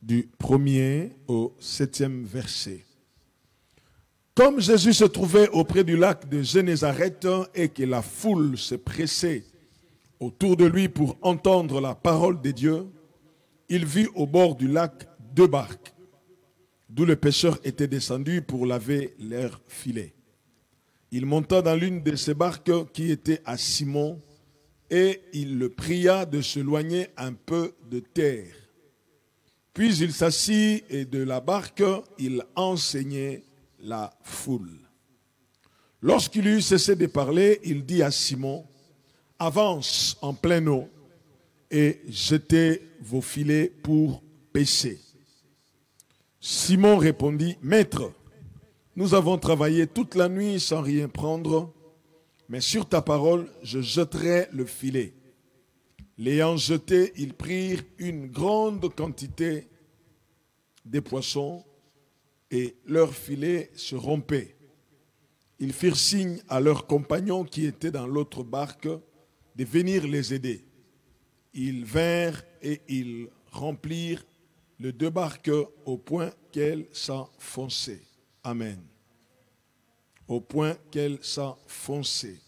du 1er au 7e verset. Comme Jésus se trouvait auprès du lac de Génézareth et que la foule se pressait autour de lui pour entendre la parole de Dieu, il vit au bord du lac 2 barques, d'où les pêcheurs étaient descendus pour laver leurs filets. Il monta dans l'une de ces barques qui était à Simon, et il le pria de s'éloigner un peu de terre. Puis il s'assit et de la barque, il enseignait la foule. Lorsqu'il eut cessé de parler, il dit à Simon, « Avance en pleine eau et jetez vos filets pour pêcher. » Simon répondit, « Maître, nous avons travaillé toute la nuit sans rien prendre, mais sur ta parole, je jetterai le filet. » L'ayant jeté, ils prirent une grande quantité de poissons et leur filet se rompait. Ils firent signe à leurs compagnons qui étaient dans l'autre barque de venir les aider. Ils vinrent et ils remplirent les 2 barques au point qu'elles s'enfonçaient. Amen. Au point qu'elles s'enfonçaient.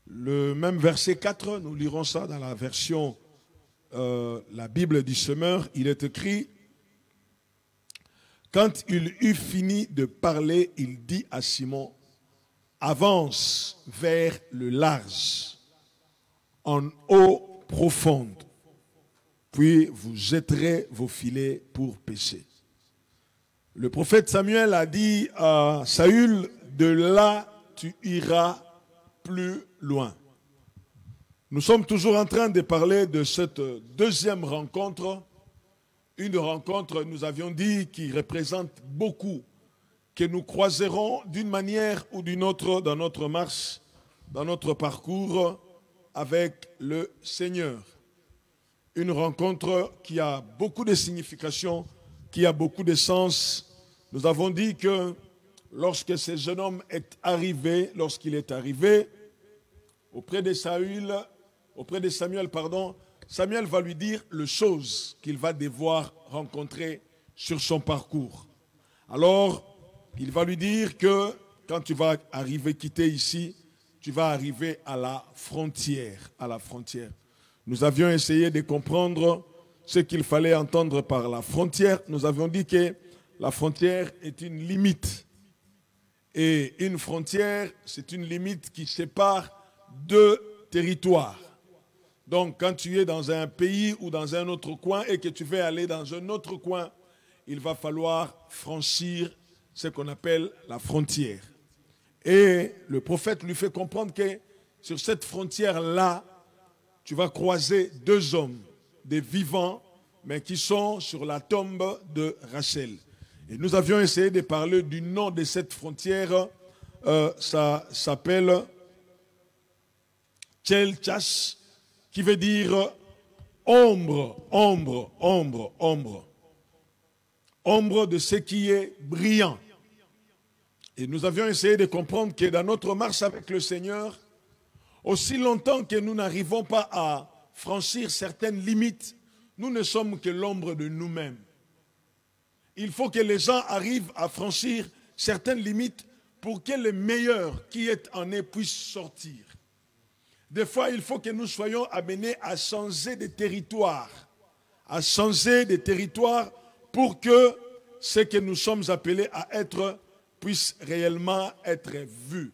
Le même verset 4, nous lirons ça dans la version, la Bible du semeur. Il est écrit, « Quand il eut fini de parler, il dit à Simon, « Avance vers le large, en eau profonde, puis vous jetterez vos filets pour pêcher. » Le prophète Samuel a dit à Saül, « De là tu iras plus loin. » Nous sommes toujours en train de parler de cette deuxième rencontre. Une rencontre, nous avions dit, qui représente beaucoup, que nous croiserons d'une manière ou d'une autre dans notre marche, dans notre parcours avec le Seigneur. Une rencontre qui a beaucoup de signification, qui a beaucoup de sens. Nous avons dit que lorsque ce jeune homme est arrivé, lorsqu'il est arrivé auprès de Samuel, Samuel va lui dire les choses qu'il va devoir rencontrer sur son parcours. Alors, il va lui dire que quand tu vas arriver, quitter ici, tu vas arriver à la frontière. À la frontière. Nous avions essayé de comprendre ce qu'il fallait entendre par la frontière. Nous avions dit que la frontière est une limite. Et une frontière, c'est une limite qui sépare 2 territoires. Donc, quand tu es dans un pays ou dans un autre coin et que tu veux aller dans un autre coin, il va falloir franchir ce qu'on appelle la frontière. Et le prophète lui fait comprendre que sur cette frontière-là, tu vas croiser 2 hommes, des vivants, mais qui sont sur la tombe de Rachel. Et nous avions essayé de parler du nom de cette frontière. Ça s'appelle Tchelchas, qui veut dire ombre, ombre, ombre, ombre. Ombre de ce qui est brillant. Et nous avions essayé de comprendre que dans notre marche avec le Seigneur, aussi longtemps que nous n'arrivons pas à franchir certaines limites, nous ne sommes que l'ombre de nous-mêmes. Il faut que les gens arrivent à franchir certaines limites pour que le meilleur qui est en eux puisse sortir. Des fois, il faut que nous soyons amenés à changer de territoire. À changer de territoire pour que ce que nous sommes appelés à être puisse réellement être vu.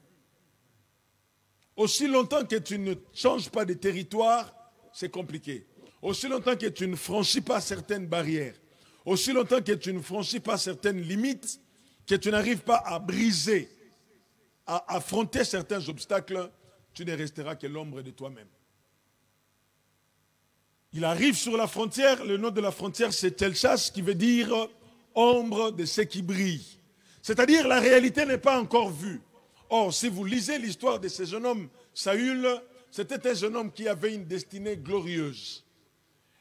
Aussi longtemps que tu ne changes pas de territoire, c'est compliqué. Aussi longtemps que tu ne franchis pas certaines barrières, aussi longtemps que tu ne franchis pas certaines limites, que tu n'arrives pas à briser, à affronter certains obstacles, tu ne resteras que l'ombre de toi-même. Il arrive sur la frontière, le nom de la frontière c'est Tchelchas, qui veut dire ombre de ce qui brille. C'est-à-dire la réalité n'est pas encore vue. Or, si vous lisez l'histoire de ce jeune homme, Saül, c'était un jeune homme qui avait une destinée glorieuse.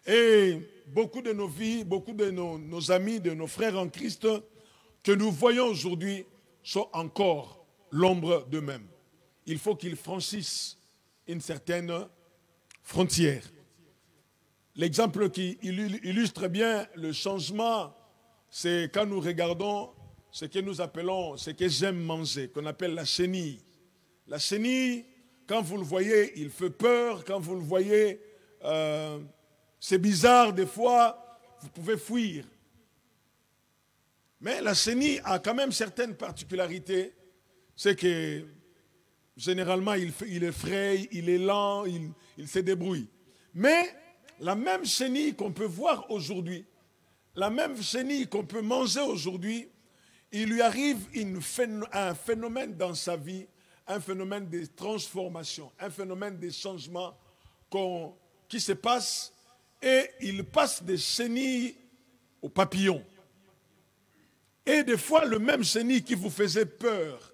Et beaucoup de nos vies, beaucoup de nos amis, de nos frères en Christ, que nous voyons aujourd'hui, sont encore l'ombre d'eux-mêmes. Il faut qu'ils franchissent une certaine frontière. L'exemple qui illustre bien le changement, c'est quand nous regardons ce que nous appelons, ce que j'aime manger, qu'on appelle la chenille. La chenille, quand vous le voyez, il fait peur. Quand vous le voyez, c'est bizarre des fois, vous pouvez fuir. Mais la chenille a quand même certaines particularités. C'est que généralement, il est frais, il est lent, il se débrouille. Mais la même chenille qu'on peut voir aujourd'hui, la même chenille qu'on peut manger aujourd'hui, il lui arrive un phénomène dans sa vie, un phénomène de transformation, un phénomène de changement qui se passe, et il passe des chenilles aux papillons. Et des fois, le même chenille qui vous faisait peur,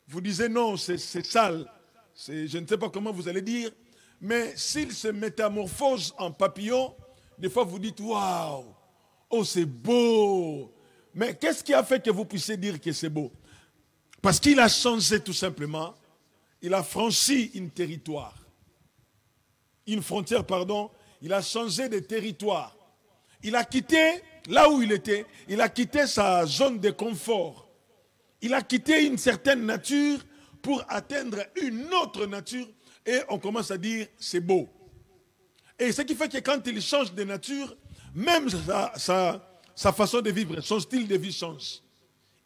vous disiez non, c'est sale, je ne sais pas comment vous allez dire, mais s'il se métamorphose en papillon, des fois vous dites waouh, oh c'est beau. Mais qu'est-ce qui a fait que vous puissiez dire que c'est beau? Parce qu'il a changé tout simplement, il a franchi une frontière, pardon, il a changé de territoire. Il a quitté là où il était, il a quitté sa zone de confort. Il a quitté une certaine nature pour atteindre une autre nature. Et on commence à dire, c'est beau. Et ce qui fait que quand il change de nature, même sa façon de vivre, son style de vie change.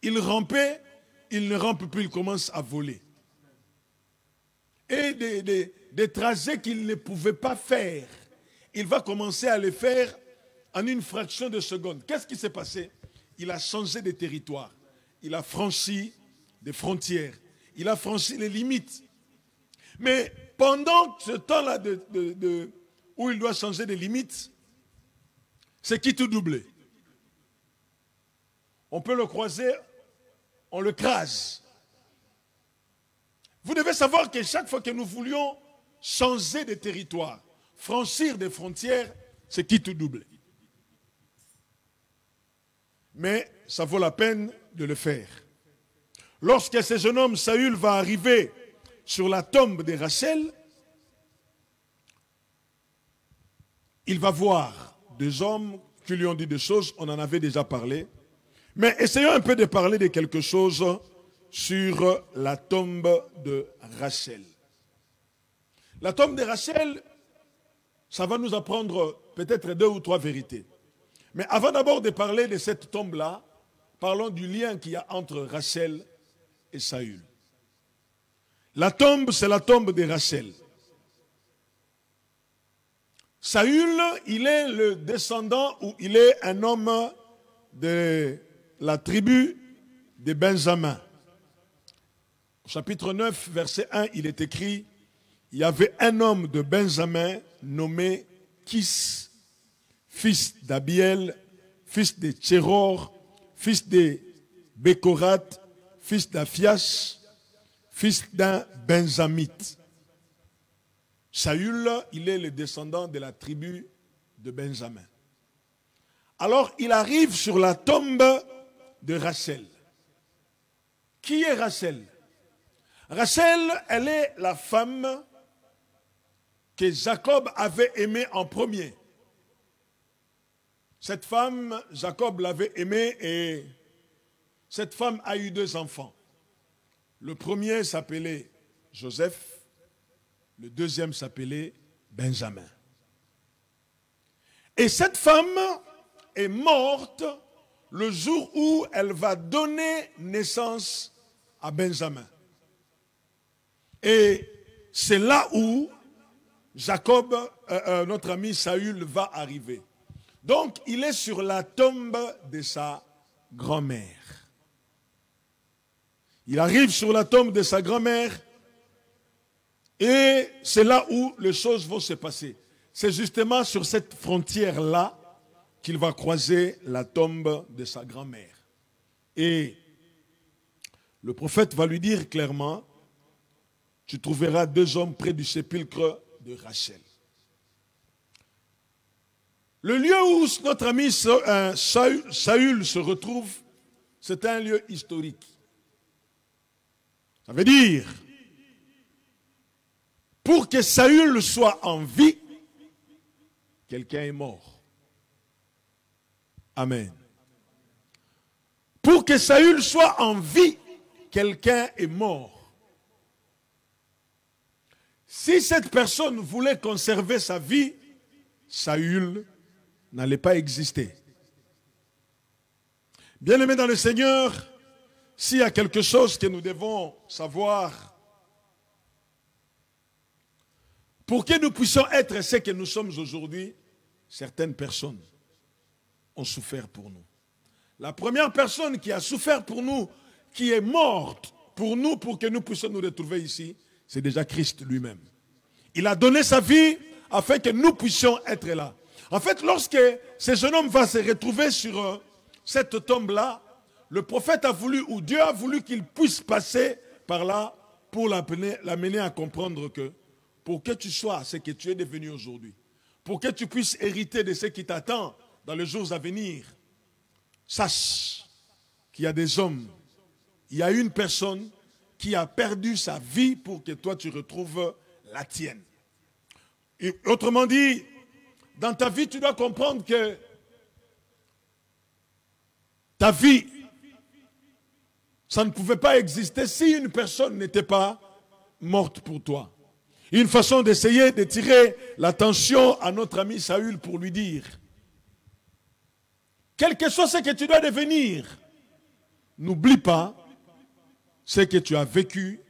Il rampait, il ne rampe plus, il commence à voler. Et des trajets qu'il ne pouvait pas faire, il va commencer à les faire en une fraction de seconde. Qu'est-ce qui s'est passé? Il a changé de territoire. Il a franchi des frontières. Il a franchi les limites. Mais pendant ce temps-là où il doit changer de limites, c'est qui tout doublé. On peut le croiser, on le crase. Vous devez savoir que chaque fois que nous voulions changer de territoire, franchir des frontières, c'est qui tout doublé. Mais ça vaut la peine de le faire. Lorsque ce jeune homme, Saül, va arriver sur la tombe de Rachel, il va voir deux hommes qui lui ont dit des choses, on en avait déjà parlé. Mais essayons un peu de parler de quelque chose sur la tombe de Rachel. La tombe de Rachel, ça va nous apprendre peut-être 2 ou 3 vérités. Mais avant d'abord de parler de cette tombe-là, parlons du lien qu'il y a entre Rachel et Saül. La tombe, c'est la tombe de Rachel. Saül, il est le descendant ou il est un homme de la tribu de Benjamin. Au chapitre 9, verset 1, il est écrit, il y avait un homme de Benjamin nommé Kis, fils d'Abiel, fils de Tchéror, fils de Bécorat, fils d'Aphias, fils d'un Benjamite. Saül, il est le descendant de la tribu de Benjamin. Alors, il arrive sur la tombe de Rachel. Qui est Rachel? Rachel, elle est la femme que Jacob avait aimée en premier. Cette femme, Jacob l'avait aimée et cette femme a eu 2 enfants. Le premier s'appelait Joseph, le deuxième s'appelait Benjamin. Et cette femme est morte le jour où elle va donner naissance à Benjamin. Et c'est là où Jacob, notre ami Saül, va arriver. Donc, il est sur la tombe de sa grand-mère. Il arrive sur la tombe de sa grand-mère et c'est là où les choses vont se passer. C'est justement sur cette frontière-là qu'il va croiser la tombe de sa grand-mère. Et le prophète va lui dire clairement, tu trouveras 2 hommes près du sépulcre de Rachel. Le lieu où notre ami Saül se retrouve, c'est un lieu historique. Ça veut dire, pour que Saül soit en vie, quelqu'un est mort. Amen. Pour que Saül soit en vie, quelqu'un est mort. Si cette personne voulait conserver sa vie, Saül n'allait pas exister. Bien-aimés dans le Seigneur, s'il y a quelque chose que nous devons savoir, pour que nous puissions être ce que nous sommes aujourd'hui, certaines personnes ont souffert pour nous. La première personne qui a souffert pour nous, qui est morte pour nous, pour que nous puissions nous retrouver ici, c'est déjà Christ lui-même. Il a donné sa vie afin que nous puissions être là. En fait, lorsque ce jeune homme va se retrouver sur cette tombe-là, le prophète a voulu, ou Dieu a voulu qu'il puisse passer par là pour l'amener à comprendre que pour que tu sois ce que tu es devenu aujourd'hui, pour que tu puisses hériter de ce qui t'attend dans les jours à venir, sache qu'il y a des hommes, il y a une personne qui a perdu sa vie pour que toi tu retrouves la tienne. Et autrement dit, dans ta vie, tu dois comprendre que ta vie, ça ne pouvait pas exister si une personne n'était pas morte pour toi. Une façon d'essayer de tirer l'attention à notre ami Saül pour lui dire, quel que soit ce que tu dois devenir, n'oublie pas ce que tu as vécu,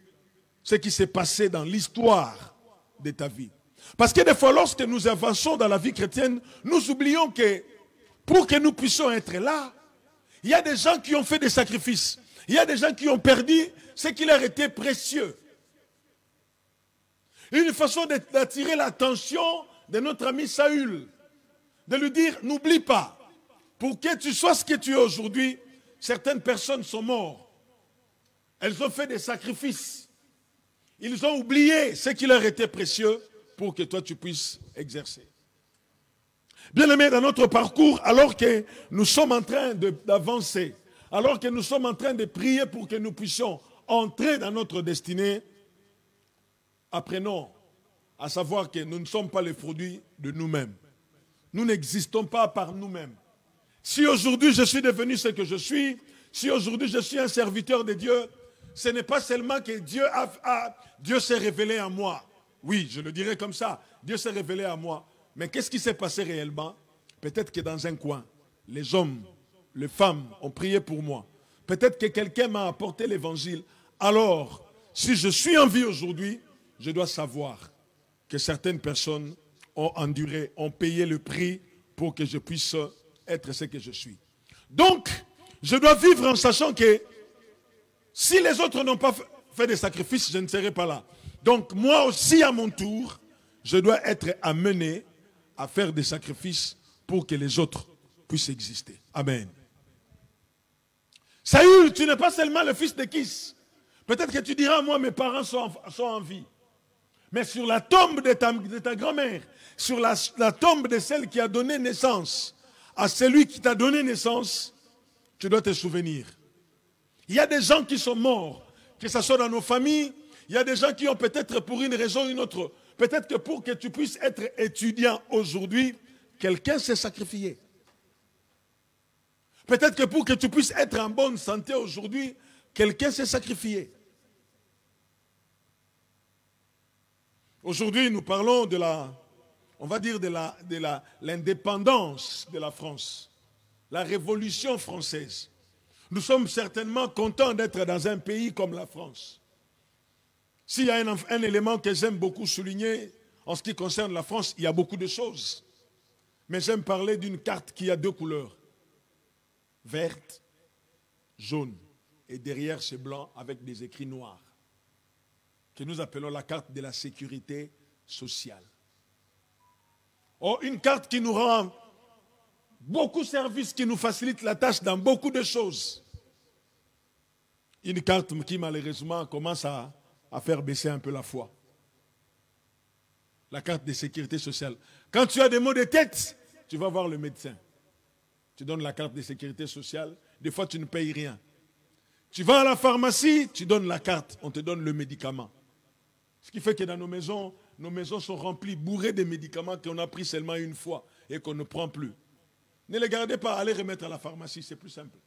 ce qui s'est passé dans l'histoire de ta vie. Parce que des fois, lorsque nous avançons dans la vie chrétienne, nous oublions que pour que nous puissions être là, il y a des gens qui ont fait des sacrifices. Il y a des gens qui ont perdu ce qui leur était précieux. Une façon d'attirer l'attention de notre ami Saül, de lui dire, n'oublie pas, pour que tu sois ce que tu es aujourd'hui, certaines personnes sont mortes. Elles ont fait des sacrifices. Ils ont oublié ce qui leur était précieux pour que toi tu puisses exercer. Bien-aimés, dans notre parcours, alors que nous sommes en train d'avancer, alors que nous sommes en train de prier pour que nous puissions entrer dans notre destinée, apprenons à savoir que nous ne sommes pas les produits de nous-mêmes. Nous n'existons pas par nous-mêmes. Si aujourd'hui je suis devenu ce que je suis, si aujourd'hui je suis un serviteur de Dieu, ce n'est pas seulement que Dieu s'est révélé à moi. Oui, je le dirais comme ça, Dieu s'est révélé à moi. Mais qu'est-ce qui s'est passé réellement? Peut-être que dans un coin, les hommes, les femmes ont prié pour moi. Peut-être que quelqu'un m'a apporté l'évangile. Alors, si je suis en vie aujourd'hui, je dois savoir que certaines personnes ont enduré, ont payé le prix pour que je puisse être ce que je suis. Donc, je dois vivre en sachant que si les autres n'ont pas fait des sacrifices, je ne serai pas là. Donc, moi aussi, à mon tour, je dois être amené à faire des sacrifices pour que les autres puissent exister. Amen. Saül, tu n'es pas seulement le fils de Kis. Peut-être que tu diras, moi, mes parents sont en vie. Mais sur la tombe de ta grand-mère, sur la tombe de celle qui a donné naissance à celui qui t'a donné naissance, tu dois te souvenir. Il y a des gens qui sont morts, que ce soit dans nos familles, il y a des gens qui ont peut-être pour une raison ou une autre, peut-être que pour que tu puisses être étudiant aujourd'hui, quelqu'un s'est sacrifié. Peut-être que pour que tu puisses être en bonne santé aujourd'hui, quelqu'un s'est sacrifié. Aujourd'hui, nous parlons de l'indépendance de la France, la Révolution française. Nous sommes certainement contents d'être dans un pays comme la France. S'il y a un élément que j'aime beaucoup souligner en ce qui concerne la France, il y a beaucoup de choses. Mais j'aime parler d'une carte qui a deux couleurs, verte, jaune, et derrière c'est blanc avec des écrits noirs, que nous appelons la carte de la sécurité sociale. Oh, une carte qui nous rend beaucoup de services, qui nous facilite la tâche dans beaucoup de choses. Une carte qui malheureusement commence à faire baisser un peu la foi. La carte de sécurité sociale. Quand tu as des maux de tête, tu vas voir le médecin. Tu donnes la carte de sécurité sociale. Des fois, tu ne payes rien. Tu vas à la pharmacie, tu donnes la carte. On te donne le médicament. Ce qui fait que dans nos maisons, nos maisons sont remplies, bourrées de médicaments qu'on a pris seulement une fois et qu'on ne prend plus. Ne les gardez pas, allez remettre à la pharmacie, c'est plus simple.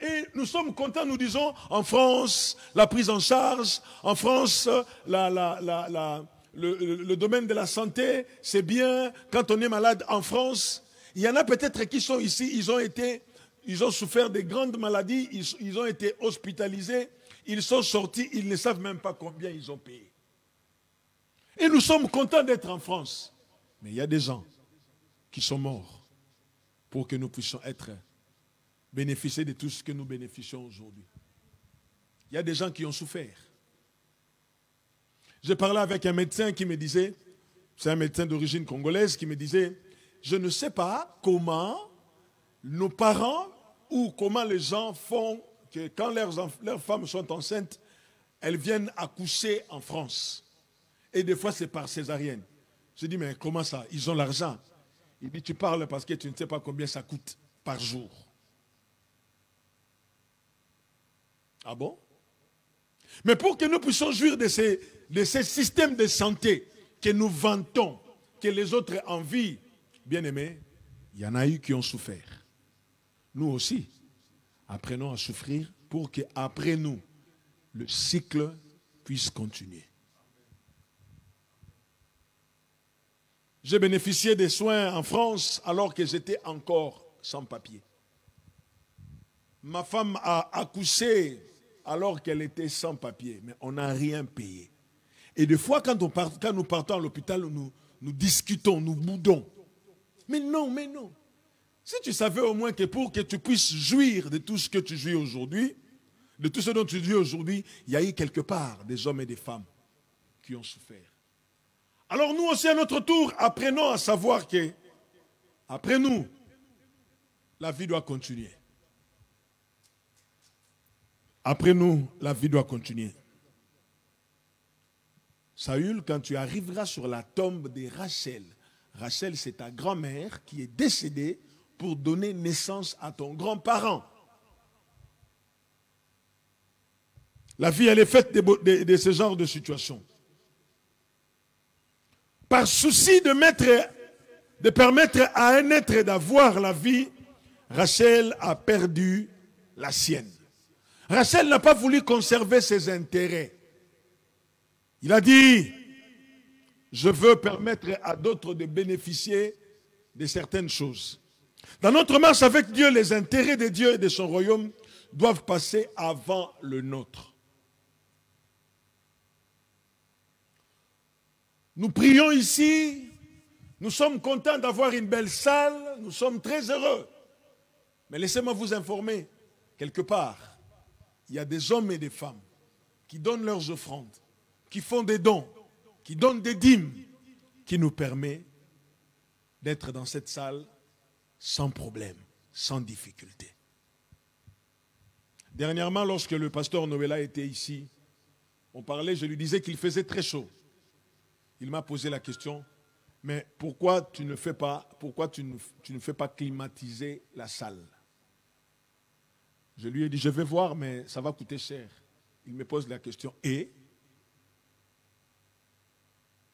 Et nous sommes contents, nous disons, en France, la prise en charge, en France, le domaine de la santé, c'est bien. Quand on est malade en France, il y en a peut-être qui sont ici, ils ont souffert de grandes maladies, ils ont été hospitalisés, ils sont sortis, ils ne savent même pas combien ils ont payé. Et nous sommes contents d'être en France. Mais il y a des gens qui sont morts pour que nous puissions bénéficier de tout ce que nous bénéficions aujourd'hui. Il y a des gens qui ont souffert. J'ai parlé avec un médecin qui me disait, c'est un médecin d'origine congolaise, qui me disait, je ne sais pas comment nos parents ou comment les gens font que quand leurs femmes sont enceintes, elles viennent accoucher en France. Et des fois, c'est par césarienne. Je dis, mais comment ça? Ils ont l'argent. Il dit, tu parles parce que tu ne sais pas combien ça coûte par jour. Ah bon? Mais pour que nous puissions jouir de ces systèmes de santé que nous vantons, que les autres envient, bien aimés, il y en a eu qui ont souffert. Nous aussi, apprenons à souffrir pour qu'après nous, le cycle puisse continuer. J'ai bénéficié des soins en France alors que j'étais encore sans papier. Ma femme a accouché alors qu'elle était sans papier, mais on n'a rien payé. Et des fois, quand nous partons à l'hôpital, nous discutons, nous boudons. Mais non, mais non. Si tu savais au moins que pour que tu puisses jouir de tout ce que tu jouis aujourd'hui, de tout ce dont tu jouis aujourd'hui, il y a eu quelque part des hommes et des femmes qui ont souffert. Alors nous aussi, à notre tour, apprenons à savoir que, après nous, la vie doit continuer. Après nous, la vie doit continuer. Saül, quand tu arriveras sur la tombe de Rachel, Rachel, c'est ta grand-mère qui est décédée pour donner naissance à ton grand-parent. La vie, elle est faite de ce genre de situation. Par souci de permettre à un être d'avoir la vie, Rachel a perdu la sienne. Rachel n'a pas voulu conserver ses intérêts. Il a dit, je veux permettre à d'autres de bénéficier de certaines choses. Dans notre marche avec Dieu, les intérêts de Dieu et de son royaume doivent passer avant le nôtre. Nous prions ici, nous sommes contents d'avoir une belle salle, nous sommes très heureux. Mais laissez-moi vous informer, quelque part, il y a des hommes et des femmes qui donnent leurs offrandes, qui font des dons, qui donnent des dîmes, qui nous permet d'être dans cette salle sans problème, sans difficulté. Dernièrement, lorsque le pasteur Noëlla était ici, on parlait, je lui disais qu'il faisait très chaud. Il m'a posé la question, mais pourquoi tu ne fais pas climatiser la salle? Je lui ai dit, je vais voir, mais ça va coûter cher. Il me pose la question, et?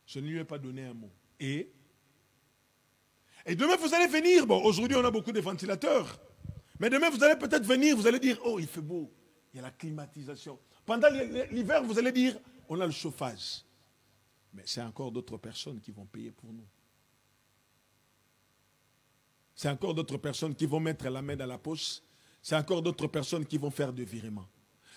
Je ne lui ai pas donné un mot. Et demain, vous allez venir. Bon, aujourd'hui, on a beaucoup de ventilateurs. Mais demain, vous allez peut-être venir, vous allez dire, oh, il fait beau. Il y a la climatisation. Pendant l'hiver, vous allez dire, on a le chauffage. Mais c'est encore d'autres personnes qui vont payer pour nous. C'est encore d'autres personnes qui vont mettre la main dans la poche. C'est encore d'autres personnes qui vont faire des virements.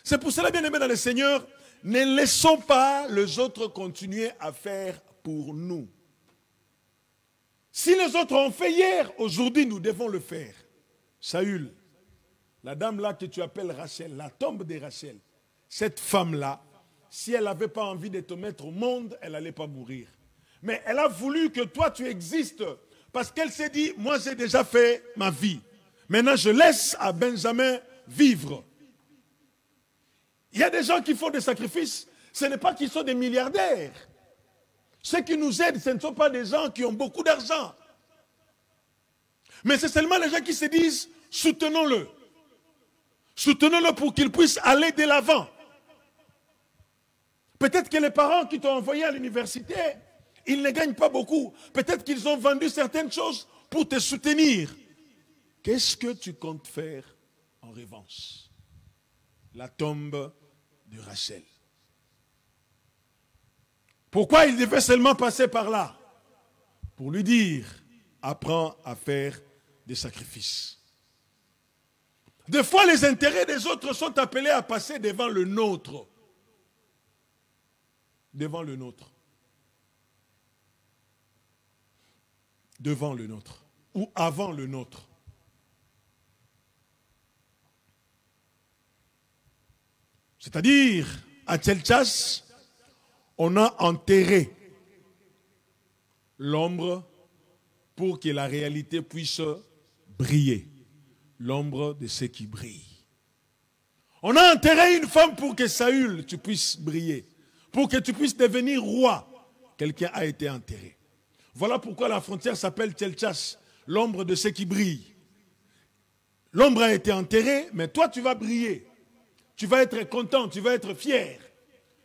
C'est pour cela, bien aimés dans le Seigneur, ne laissons pas les autres continuer à faire pour nous. Si les autres ont fait hier, aujourd'hui nous devons le faire. Saül, la dame là que tu appelles Rachel, la tombe de Rachel, cette femme-là, si elle n'avait pas envie de te mettre au monde, elle n'allait pas mourir. Mais elle a voulu que toi tu existes, parce qu'elle s'est dit, moi j'ai déjà fait ma vie. Maintenant je laisse à Benjamin vivre. Il y a des gens qui font des sacrifices, ce n'est pas qu'ils sont des milliardaires. Ceux qui nous aident, ce ne sont pas des gens qui ont beaucoup d'argent. Mais c'est seulement les gens qui se disent, soutenons-le. Soutenons-le pour qu'il puisse aller de l'avant. Peut-être que les parents qui t'ont envoyé à l'université, ils ne gagnent pas beaucoup. Peut-être qu'ils ont vendu certaines choses pour te soutenir. Qu'est-ce que tu comptes faire en revanche? La tombe de Rachel. Pourquoi il devait seulement passer par là? Pour lui dire, apprends à faire des sacrifices. Des fois, les intérêts des autres sont appelés à passer devant le nôtre. Devant le nôtre. Devant le nôtre. Ou avant le nôtre. C'est-à-dire, à Tchelchas, on a enterré l'ombre pour que la réalité puisse briller. L'ombre de ceux qui brillent. On a enterré une femme pour que Saül, tu puisses briller. Pour que tu puisses devenir roi. Quelqu'un a été enterré. Voilà pourquoi la frontière s'appelle Tchelchas, l'ombre de ceux qui brillent. L'ombre a été enterrée, mais toi tu vas briller. Tu vas être content, tu vas être fier.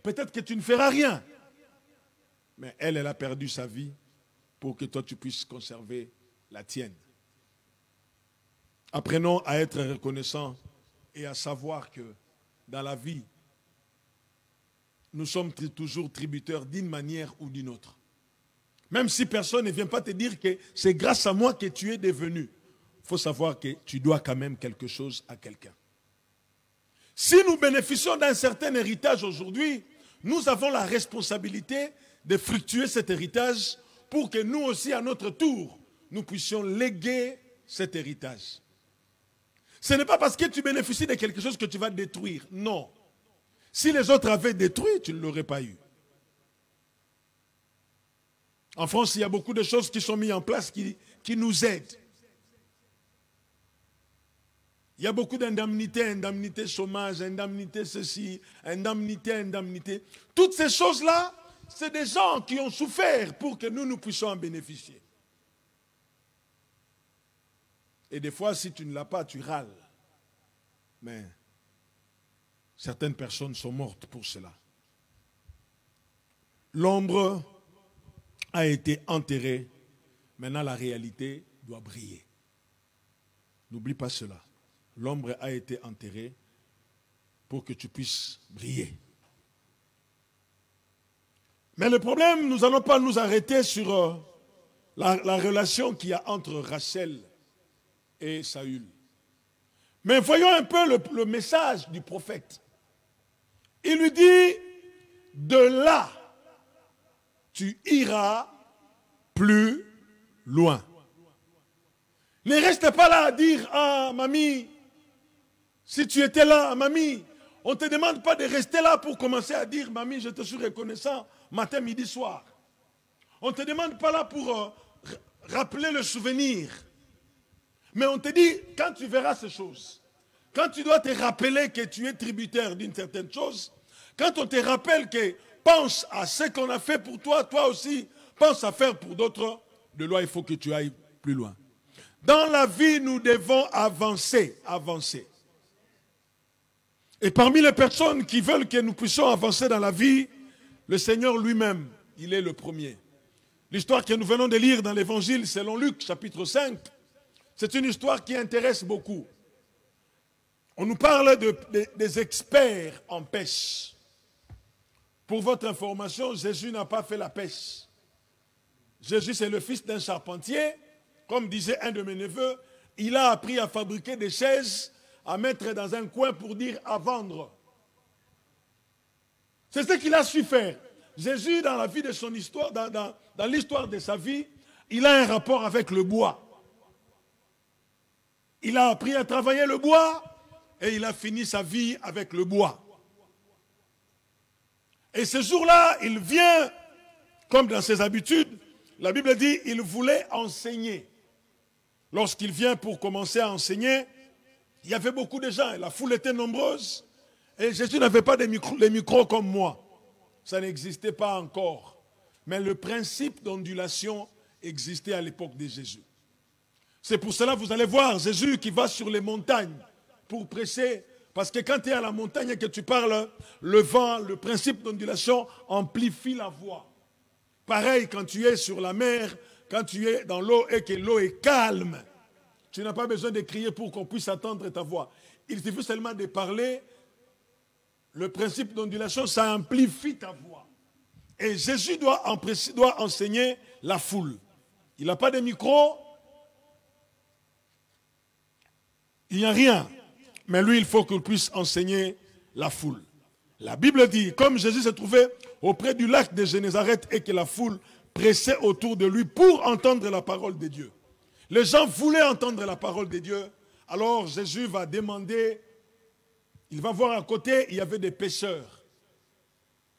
Peut-être que tu ne feras rien. Mais elle a perdu sa vie pour que toi tu puisses conserver la tienne. Apprenons à être reconnaissants et à savoir que dans la vie, nous sommes toujours tributaires d'une manière ou d'une autre. Même si personne ne vient pas te dire que c'est grâce à moi que tu es devenu. Il faut savoir que tu dois quand même quelque chose à quelqu'un. Si nous bénéficions d'un certain héritage aujourd'hui, nous avons la responsabilité de fructuer cet héritage pour que nous aussi, à notre tour, nous puissions léguer cet héritage. Ce n'est pas parce que tu bénéficies de quelque chose que tu vas détruire. Non. Si les autres avaient détruit, tu ne l'aurais pas eu. En France, il y a beaucoup de choses qui sont mises en place qui nous aident. Il y a beaucoup d'indemnités, indemnités chômage, indemnités ceci, indemnités. Toutes ces choses-là, c'est des gens qui ont souffert pour que nous puissions en bénéficier. Et des fois, si tu ne l'as pas, tu râles. Mais certaines personnes sont mortes pour cela. L'ombre a été enterrée. Maintenant, la réalité doit briller. N'oublie pas cela. L'ombre a été enterrée pour que tu puisses briller. Mais le problème, nous n'allons pas nous arrêter sur la relation qu'il y a entre Rachel et Saül. Mais voyons un peu le message du prophète. Il lui dit, de là, tu iras plus loin. Ne reste pas là à dire, ah, mamie, si tu étais là, mamie, on ne te demande pas de rester là pour commencer à dire, mamie, je te suis reconnaissant, matin, midi, soir. On ne te demande pas là pour rappeler le souvenir. Mais on te dit, quand tu verras ces choses, quand tu dois te rappeler que tu es tributaire d'une certaine chose, quand on te rappelle que pense à ce qu'on a fait pour toi, toi aussi, pense à faire pour d'autres, de loi, il faut que tu ailles plus loin. Dans la vie, nous devons avancer. Et parmi les personnes qui veulent que nous puissions avancer dans la vie, le Seigneur lui-même, il est le premier. L'histoire que nous venons de lire dans l'Évangile selon Luc, chapitre 5, c'est une histoire qui intéresse beaucoup. On nous parle des experts en pêche. Pour votre information, Jésus n'a pas fait la pêche. Jésus, c'est le fils d'un charpentier. Comme disait un de mes neveux, il a appris à fabriquer des chaises, à mettre dans un coin pour dire à vendre. C'est ce qu'il a su faire. Jésus, dans la vie de son histoire, dans l'histoire de sa vie, il a un rapport avec le bois. Il a appris à travailler le bois et il a fini sa vie avec le bois. Et ce jour-là, il vient, comme dans ses habitudes, la Bible dit, il voulait enseigner. Lorsqu'il vient pour commencer à enseigner, il y avait beaucoup de gens, la foule était nombreuse, et Jésus n'avait pas les micros comme moi. Ça n'existait pas encore. Mais le principe d'ondulation existait à l'époque de Jésus. C'est pour cela que vous allez voir Jésus qui va sur les montagnes pour prêcher, Parce que quand tu es à la montagne et que tu parles, le vent, le principe d'ondulation amplifie la voix. Pareil quand tu es sur la mer, quand tu es dans l'eau et que l'eau est calme. Tu n'as pas besoin de crier pour qu'on puisse entendre ta voix. Il suffit seulement de parler. Le principe d'ondulation, ça amplifie ta voix. Et Jésus doit enseigner la foule. Il n'a pas de micro. Il n'y a rien. Mais lui, il faut qu'il puisse enseigner la foule. La Bible dit, comme Jésus se trouvait auprès du lac de Génézareth et que la foule pressait autour de lui pour entendre la parole de Dieu. Les gens voulaient entendre la parole de Dieu. Alors Jésus va demander, il va voir à côté, il y avait des pêcheurs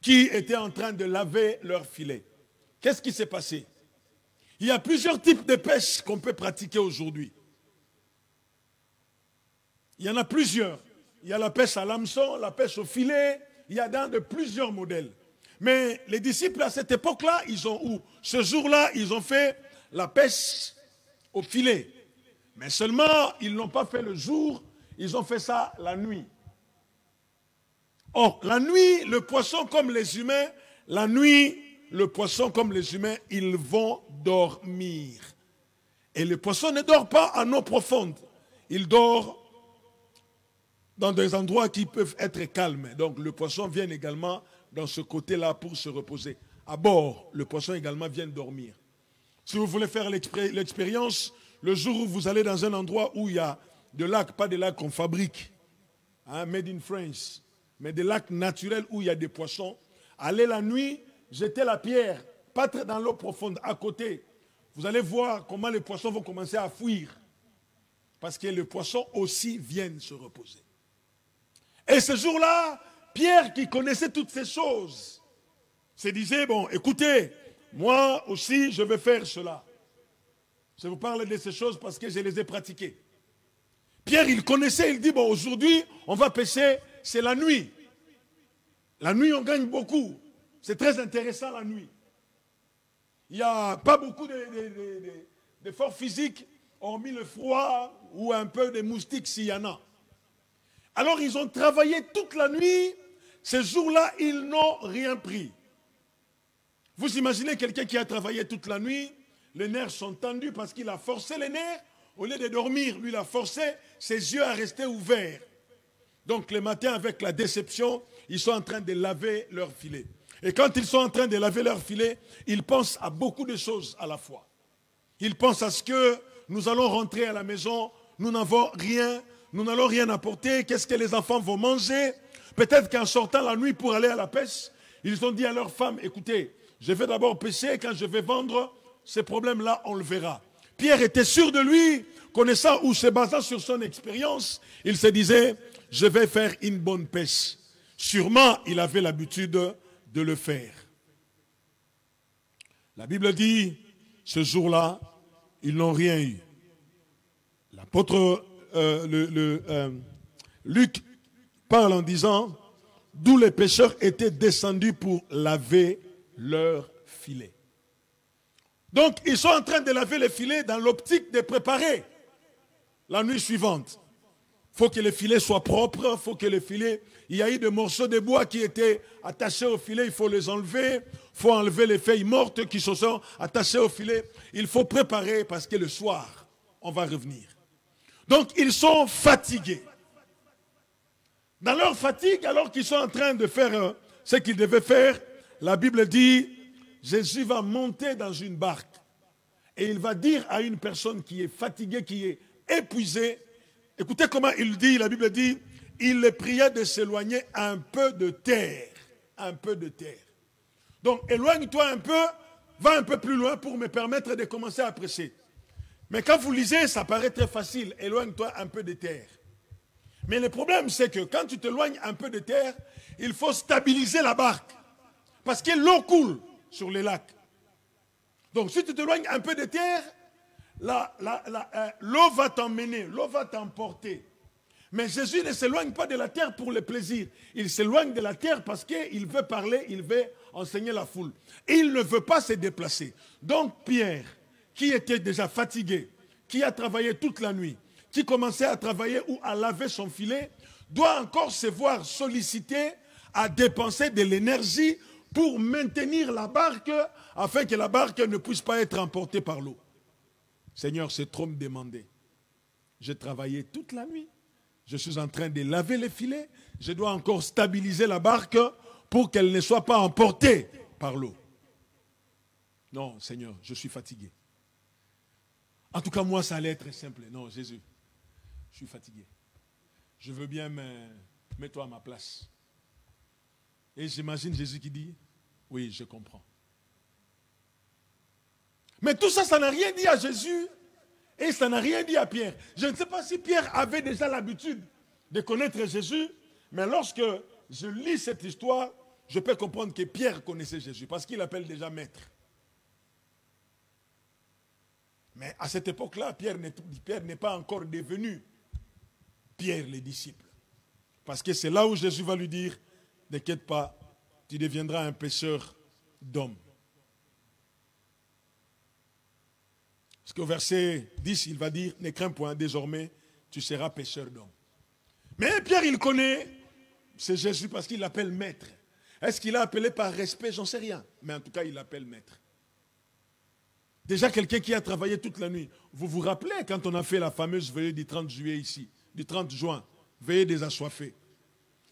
qui étaient en train de laver leurs filets. Qu'est-ce qui s'est passé? Il y a plusieurs types de pêche qu'on peut pratiquer aujourd'hui. Il y en a plusieurs. Il y a la pêche à l'hameçon, la pêche au filet. Il y a de plusieurs modèles. Mais les disciples à cette époque-là, ce jour-là, ils ont fait la pêche au filet. Mais seulement, ils ne l'ont pas fait le jour, ils ont fait ça la nuit. Or, la nuit, le poisson comme les humains, la nuit, le poisson comme les humains, ils vont dormir. Et le poisson ne dort pas en eau profonde. Il dort dans des endroits qui peuvent être calmes. Donc le poisson vient également dans ce côté-là pour se reposer. À bord, le poisson également vient dormir. Si vous voulez faire l'expérience, le jour où vous allez dans un endroit où il y a des lacs, pas des lacs qu'on fabrique, made in France, mais des lacs naturels où il y a des poissons, allez la nuit, jetez la pierre, pas dans l'eau profonde, à côté. Vous allez voir comment les poissons vont commencer à fuir. Parce que les poissons aussi viennent se reposer. Et ce jour-là, Pierre, qui connaissait toutes ces choses, se disait, bon, écoutez, moi aussi, je vais faire cela. Je vous parle de ces choses parce que je les ai pratiquées. Pierre, il connaissait, il dit, bon, aujourd'hui, on va pêcher, c'est la nuit. La nuit, on gagne beaucoup. C'est très intéressant la nuit. Il n'y a pas beaucoup d'efforts physiques, hormis le froid ou un peu de moustiques s'il y en a. Alors ils ont travaillé toute la nuit. Ces jours-là, ils n'ont rien pris. Vous imaginez quelqu'un qui a travaillé toute la nuit, les nerfs sont tendus parce qu'il a forcé les nerfs. Au lieu de dormir, lui, il a forcé ses yeux à rester ouverts. Donc le matin, avec la déception, ils sont en train de laver leurs filets. Et quand ils sont en train de laver leurs filets, ils pensent à beaucoup de choses à la fois. Ils pensent à ce que nous allons rentrer à la maison, nous n'avons rien, nous n'allons rien apporter, qu'est-ce que les enfants vont manger? Peut-être qu'en sortant la nuit pour aller à la pêche, ils ont dit à leurs femmes, écoutez, je vais d'abord pêcher, quand je vais vendre, ces problèmes-là, on le verra. Pierre était sûr de lui, connaissant ou se basant sur son expérience, il se disait, je vais faire une bonne pêche. Sûrement, il avait l'habitude de le faire. La Bible dit, ce jour-là, ils n'ont rien eu. L'apôtre Luc parle en disant, d'où les pêcheurs étaient descendus pour laver leurs filets. Donc, ils sont en train de laver les filets dans l'optique de préparer la nuit suivante. Il faut que les filets soient propres, il faut que les filets... Il y a eu des morceaux de bois qui étaient attachés au filet, il faut les enlever. Il faut enlever les feuilles mortes qui se sont attachées au filet. Il faut préparer parce que le soir, on va revenir. Donc, ils sont fatigués. Dans leur fatigue, alors qu'ils sont en train de faire ce qu'ils devaient faire, la Bible dit, Jésus va monter dans une barque et il va dire à une personne qui est fatiguée, qui est épuisée, écoutez comment il dit, la Bible dit, il les pria de s'éloigner un peu de terre. Un peu de terre. Donc, éloigne-toi un peu, va un peu plus loin pour me permettre de commencer à prêcher. Mais quand vous lisez, ça paraît très facile. Éloigne-toi un peu de terre. Mais le problème, c'est que quand tu t'éloignes un peu de terre, il faut stabiliser la barque. Parce que l'eau coule sur les lacs. Donc, si tu t'éloignes un peu de terre, l'eau va t'emmener, l'eau va t'emporter. Mais Jésus ne s'éloigne pas de la terre pour le plaisir. Il s'éloigne de la terre parce qu'il veut parler, il veut enseigner la foule. Et il ne veut pas se déplacer. Donc Pierre, qui était déjà fatigué, qui a travaillé toute la nuit, qui commençait à travailler ou à laver son filet, doit encore se voir sollicité à dépenser de l'énergie pour maintenir la barque afin que la barque ne puisse pas être emportée par l'eau. Seigneur, c'est trop me demander. J'ai travaillé toute la nuit. Je suis en train de laver les filets. Je dois encore stabiliser la barque pour qu'elle ne soit pas emportée par l'eau. Non, Seigneur, je suis fatigué. En tout cas, moi, ça allait être simple. Non, Jésus, je suis fatigué. Je veux bien mets-toi à ma place. Et j'imagine Jésus qui dit, oui, je comprends. Mais tout ça, ça n'a rien dit à Jésus et ça n'a rien dit à Pierre. Je ne sais pas si Pierre avait déjà l'habitude de connaître Jésus, mais lorsque je lis cette histoire, je peux comprendre que Pierre connaissait Jésus parce qu'il l'appelle déjà maître. Mais à cette époque-là, Pierre n'est pas encore devenu Pierre le disciple. Parce que c'est là où Jésus va lui dire, n'inquiète pas, tu deviendras un pêcheur d'hommes. Parce qu'au verset 10, il va dire, ne crains point, désormais, tu seras pêcheur d'hommes. Mais Pierre, il connaît, c'est Jésus parce qu'il l'appelle maître. Est-ce qu'il l'a appelé par respect? J'en sais rien. Mais en tout cas, il l'appelle maître. Déjà, quelqu'un qui a travaillé toute la nuit. Vous vous rappelez quand on a fait la fameuse veillée du 30 juillet ici, du 30 juin, veillée des assoiffés.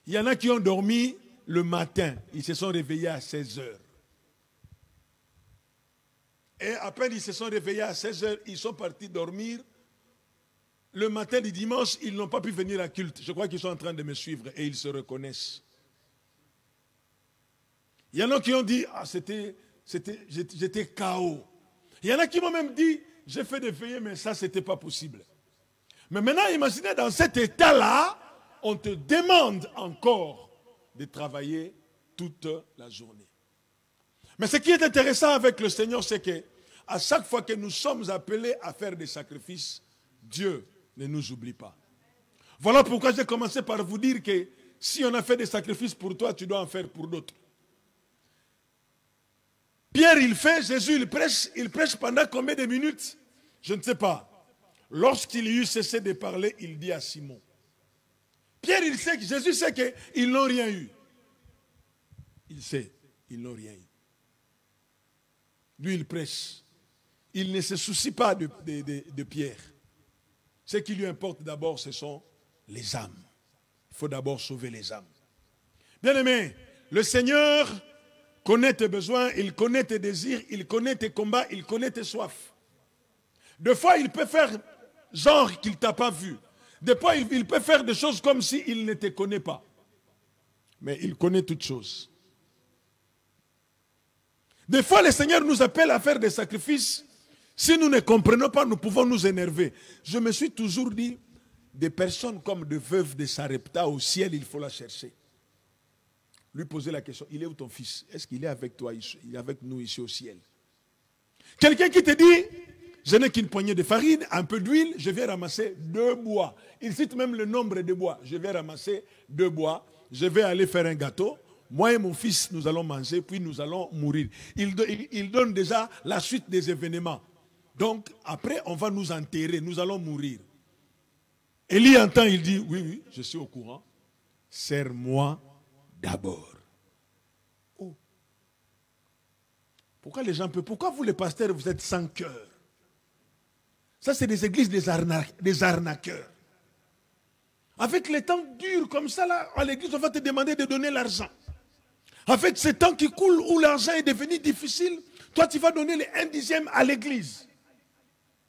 Il y en a qui ont dormi le matin. Ils se sont réveillés à 16 heures. Et à peine ils se sont réveillés à 16 heures, ils sont partis dormir. Le matin du dimanche, ils n'ont pas pu venir à culte. Je crois qu'ils sont en train de me suivre et ils se reconnaissent. Il y en a qui ont dit, ah, j'étais KO. Il y en a qui m'ont même dit, j'ai fait des veillées, mais ça, ce n'était pas possible. Mais maintenant, imaginez, dans cet état-là, on te demande encore de travailler toute la journée. Mais ce qui est intéressant avec le Seigneur, c'est que à chaque fois que nous sommes appelés à faire des sacrifices, Dieu ne nous oublie pas. Voilà pourquoi j'ai commencé par vous dire que si on a fait des sacrifices pour toi, tu dois en faire pour d'autres. Pierre, il fait, Jésus, il prêche pendant combien de minutes? Je ne sais pas. Lorsqu'il eut cessé de parler, il dit à Simon. Pierre, il sait que Jésus sait qu'ils n'ont rien eu. Il sait, ils n'ont rien eu. Lui, il prêche. Il ne se soucie pas de Pierre. Ce qui lui importe d'abord, ce sont les âmes. Il faut d'abord sauver les âmes. Bien-aimé, le Seigneur connaît tes besoins, il connaît tes désirs, il connaît tes combats, il connaît tes soifs. Des fois, il peut faire genre qu'il ne t'a pas vu. Des fois, il peut faire des choses comme s'il ne te connaît pas. Mais il connaît toutes choses. Des fois, le Seigneur nous appelle à faire des sacrifices. Si nous ne comprenons pas, nous pouvons nous énerver. Je me suis toujours dit, des personnes comme de veuves de Sarepta au ciel, il faut la chercher. Lui poser la question, il est où ton fils? Est-ce qu'il est avec toi, il est avec nous ici au ciel? Quelqu'un qui te dit, je n'ai qu'une poignée de farine, un peu d'huile, je vais ramasser 2 bois. Il cite même le nombre de bois. Je vais ramasser 2 bois, je vais aller faire un gâteau. Moi et mon fils, nous allons manger, puis nous allons mourir. Il donne déjà la suite des événements. Donc, après, on va nous enterrer, nous allons mourir. Élie entend, il dit, oui, oui, je suis au courant. Serre-moi d'abord. Oh. Pourquoi les gens peuvent... Pourquoi vous, les pasteurs, vous êtes sans cœur? Ça, c'est des églises des arnaqueurs. Avec les temps durs comme ça, là, à l'église, on va te demander de donner l'argent. Avec ces temps qui coulent où l'argent est devenu difficile, toi, tu vas donner les 1/10 à l'église.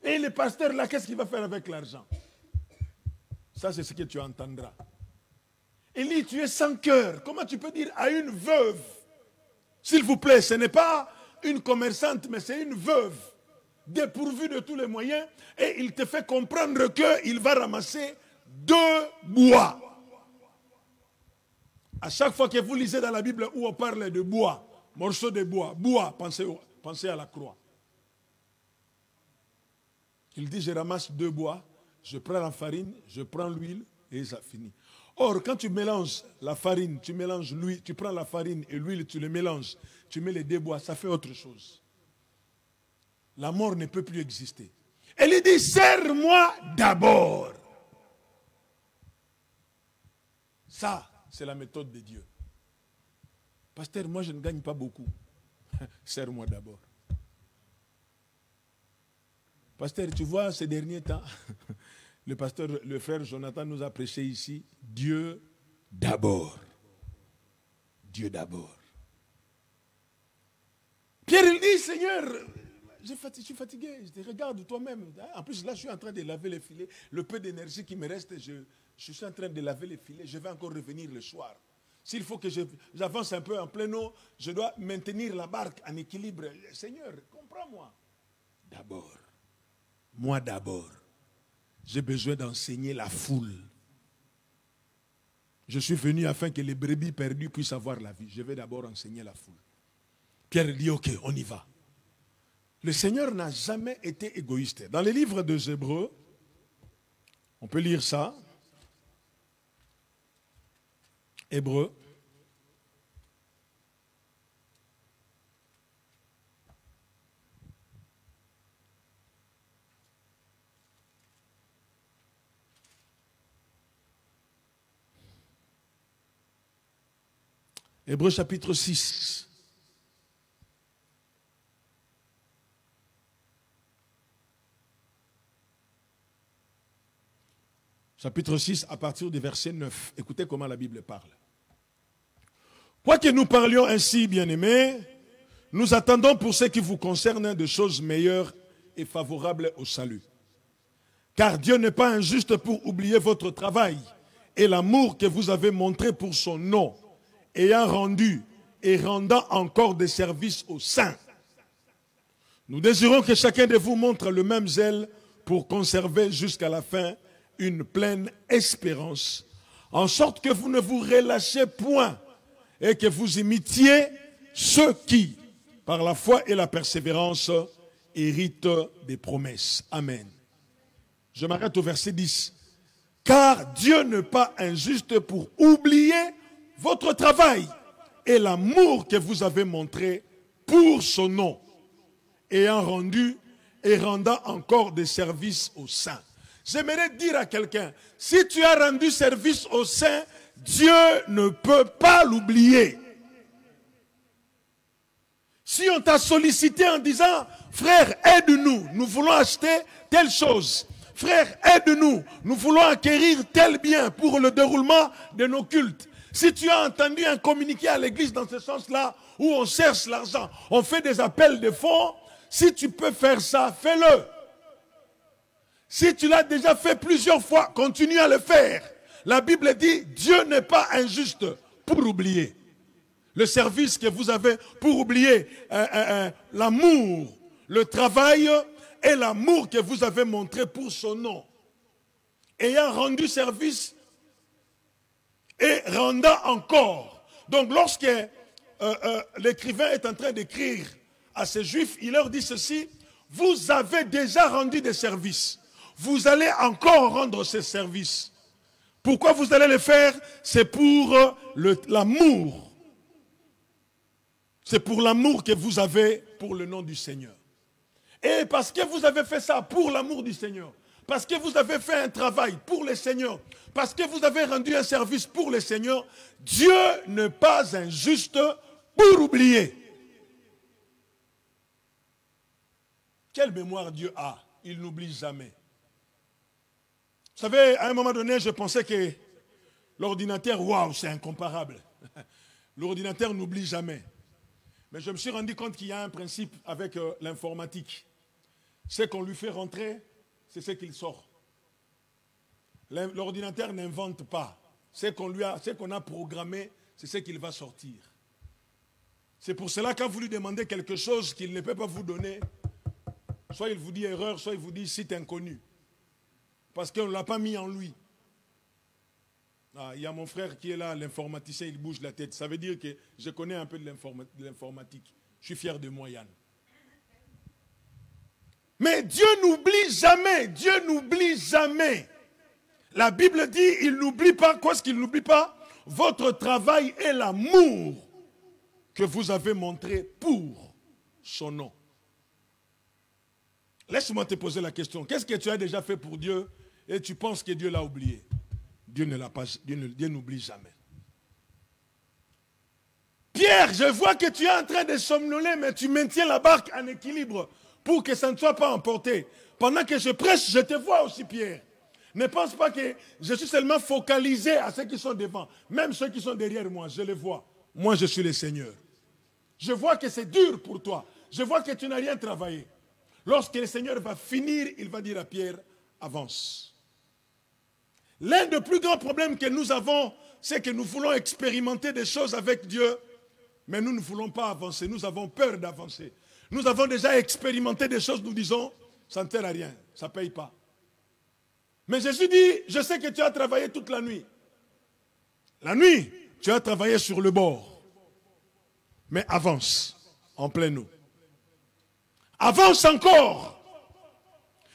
Et le pasteur, là, qu'est-ce qu'il va faire avec l'argent? Ça, c'est ce que tu entendras. Élie, tu es sans cœur. Comment tu peux dire à une veuve, s'il vous plaît, ce n'est pas une commerçante, mais c'est une veuve, dépourvue de tous les moyens, et il te fait comprendre qu'il va ramasser 2 bois. À chaque fois que vous lisez dans la Bible où on parle de bois, morceau de bois, pensez à la croix. Il dit, je ramasse 2 bois, je prends la farine, je prends l'huile, et ça finit. Or, quand tu mélanges la farine, tu mélanges l'huile, tu prends la farine et l'huile, tu les mélanges, tu mets les 2 bois, ça fait autre chose. La mort ne peut plus exister. Elle dit, serre-moi d'abord. Ça, c'est la méthode de Dieu. Pasteur, moi je ne gagne pas beaucoup. Serre-moi d'abord. Pasteur, tu vois, ces derniers temps, le frère Jonathan nous a prêché ici, Dieu d'abord. Dieu d'abord. Pierre, il dit, Seigneur, je suis fatigué, je te regarde toi-même. En plus, là, je suis en train de laver les filets. Le peu d'énergie qui me reste, je suis en train de laver les filets. Je vais encore revenir le soir. S'il faut que j'avance un peu en plein eau, je dois maintenir la barque en équilibre. Seigneur, comprends-moi. D'abord, moi d'abord, j'ai besoin d'enseigner la foule. Je suis venu afin que les brebis perdues puissent avoir la vie. Je vais d'abord enseigner la foule. Pierre dit, ok, on y va. Le Seigneur n'a jamais été égoïste. Dans les livres des Hébreux, on peut lire ça. Hébreux. Hébreux chapitre 6. Chapitre 6 à partir du verset 9. Écoutez comment la Bible parle. Quoique nous parlions ainsi, bien-aimés, nous attendons pour ce qui vous concerne de choses meilleures et favorables au salut. Car Dieu n'est pas injuste pour oublier votre travail et l'amour que vous avez montré pour son nom, ayant rendu et rendant encore des services aux saints. Nous désirons que chacun de vous montre le même zèle pour conserver jusqu'à la fin une pleine espérance, en sorte que vous ne vous relâchez point et que vous imitiez ceux qui, par la foi et la persévérance, héritent des promesses. Amen. Je m'arrête au verset 10. Car Dieu n'est pas injuste pour oublier votre travail et l'amour que vous avez montré pour son nom, ayant rendu et rendant encore des services aux saints. J'aimerais dire à quelqu'un, si tu as rendu service aux saints, Dieu ne peut pas l'oublier. Si on t'a sollicité en disant, frère, aide-nous, nous voulons acheter telle chose. Frère, aide-nous, nous voulons acquérir tel bien pour le déroulement de nos cultes. Si tu as entendu un communiqué à l'église dans ce sens-là, où on cherche l'argent, on fait des appels de fonds, si tu peux faire ça, fais-le. Si tu l'as déjà fait plusieurs fois, continue à le faire. La Bible dit, Dieu n'est pas injuste pour oublier le service que vous avez, pour oublier l'amour, le travail et l'amour que vous avez montré pour son nom. Ayant rendu service et rendant encore. Donc lorsque l'écrivain est en train d'écrire à ces Juifs, il leur dit ceci, vous avez déjà rendu des services. Vous allez encore rendre ces services. Pourquoi vous allez le faire? C'est pour l'amour. C'est pour l'amour que vous avez pour le nom du Seigneur. Et parce que vous avez fait ça pour l'amour du Seigneur, parce que vous avez fait un travail pour le Seigneur, parce que vous avez rendu un service pour le Seigneur, Dieu n'est pas injuste pour oublier. Quelle mémoire Dieu a? Il n'oublie jamais. Vous savez, à un moment donné, je pensais que l'ordinateur, waouh, c'est incomparable. L'ordinateur n'oublie jamais. Mais je me suis rendu compte qu'il y a un principe avec l'informatique. Ce qu'on lui fait rentrer, c'est ce qu'il sort. L'ordinateur n'invente pas. Ce qu'on a programmé, c'est ce qu'il va sortir. C'est pour cela quand vous lui demandez quelque chose qu'il ne peut pas vous donner, soit il vous dit erreur, soit il vous dit site inconnu. Parce qu'on ne l'a pas mis en lui. Il y a mon frère qui est là, l'informaticien, il bouge la tête. Ça veut dire que je connais un peu de l'informatique. Je suis fier de moi, Yann. Mais Dieu n'oublie jamais. Dieu n'oublie jamais. La Bible dit, il n'oublie pas. Quoi est-ce qu'il n'oublie pas? Votre travail et l'amour que vous avez montré pour son nom. Laisse-moi te poser la question. Qu'est-ce que tu as déjà fait pour Dieu et tu penses que Dieu l'a oublié? Dieu n'oublie jamais. Pierre, je vois que tu es en train de somnoler, mais tu maintiens la barque en équilibre pour que ça ne soit pas emporté. Pendant que je prêche, je te vois aussi, Pierre. Ne pense pas que je suis seulement focalisé à ceux qui sont devant. Même ceux qui sont derrière moi, je les vois. Moi, je suis le Seigneur. Je vois que c'est dur pour toi. Je vois que tu n'as rien travaillé. Lorsque le Seigneur va finir, il va dire à Pierre, avance. L'un des plus grands problèmes que nous avons, c'est que nous voulons expérimenter des choses avec Dieu, mais nous ne voulons pas avancer. Nous avons peur d'avancer. Nous avons déjà expérimenté des choses, nous disons, ça ne sert à rien, ça ne paye pas. Mais Jésus dit, je sais que tu as travaillé toute la nuit. La nuit, tu as travaillé sur le bord. Mais avance en pleine eau. Avance encore.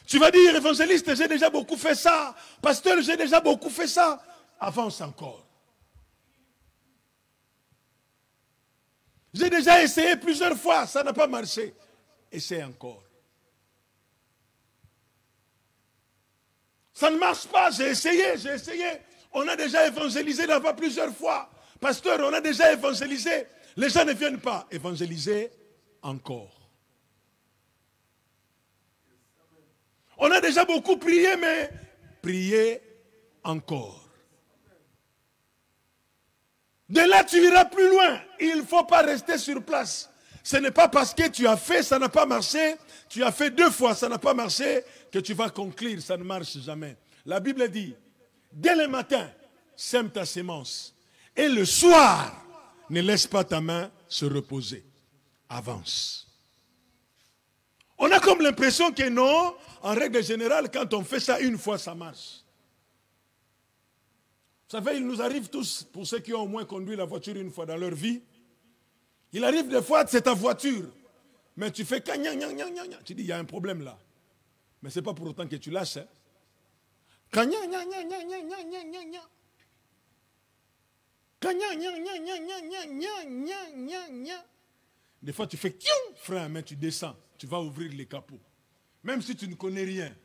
Tu vas dire, évangéliste, j'ai déjà beaucoup fait ça. Pasteur, j'ai déjà beaucoup fait ça. Avance encore. J'ai déjà essayé plusieurs fois, ça n'a pas marché. Essaie encore. Ça ne marche pas, j'ai essayé. On a déjà évangélisé là-bas plusieurs fois. Pasteur, on a déjà évangélisé. Les gens ne viennent pas. Évangéliser encore. On a déjà beaucoup prié, mais priez encore. De là, tu iras plus loin. Il ne faut pas rester sur place. Ce n'est pas parce que tu as fait, ça n'a pas marché. Tu as fait 2 fois, ça n'a pas marché, que tu vas conclure, ça ne marche jamais. La Bible dit, dès le matin, sème ta sémence. Et le soir, ne laisse pas ta main se reposer. Avance. On a comme l'impression que non, en règle générale, quand on fait ça 1 fois, ça marche. Vous savez, il nous arrive tous, pour ceux qui ont au moins conduit la voiture 1 fois dans leur vie, il arrive des fois, c'est ta voiture, mais tu fais gna, gna, gna, gna, gna. Tu dis, il y a un problème là. Mais ce n'est pas pour autant que tu lâches. Hein. Gna, gna, gna, gna, gna, gna, gna, gna, gna. Gna, gna, gna, gna, gna, gna, gna, gna, gna, gna. Des fois, tu fais frein, mais tu descends. Tu vas ouvrir les capots. Même si tu ne connais rien.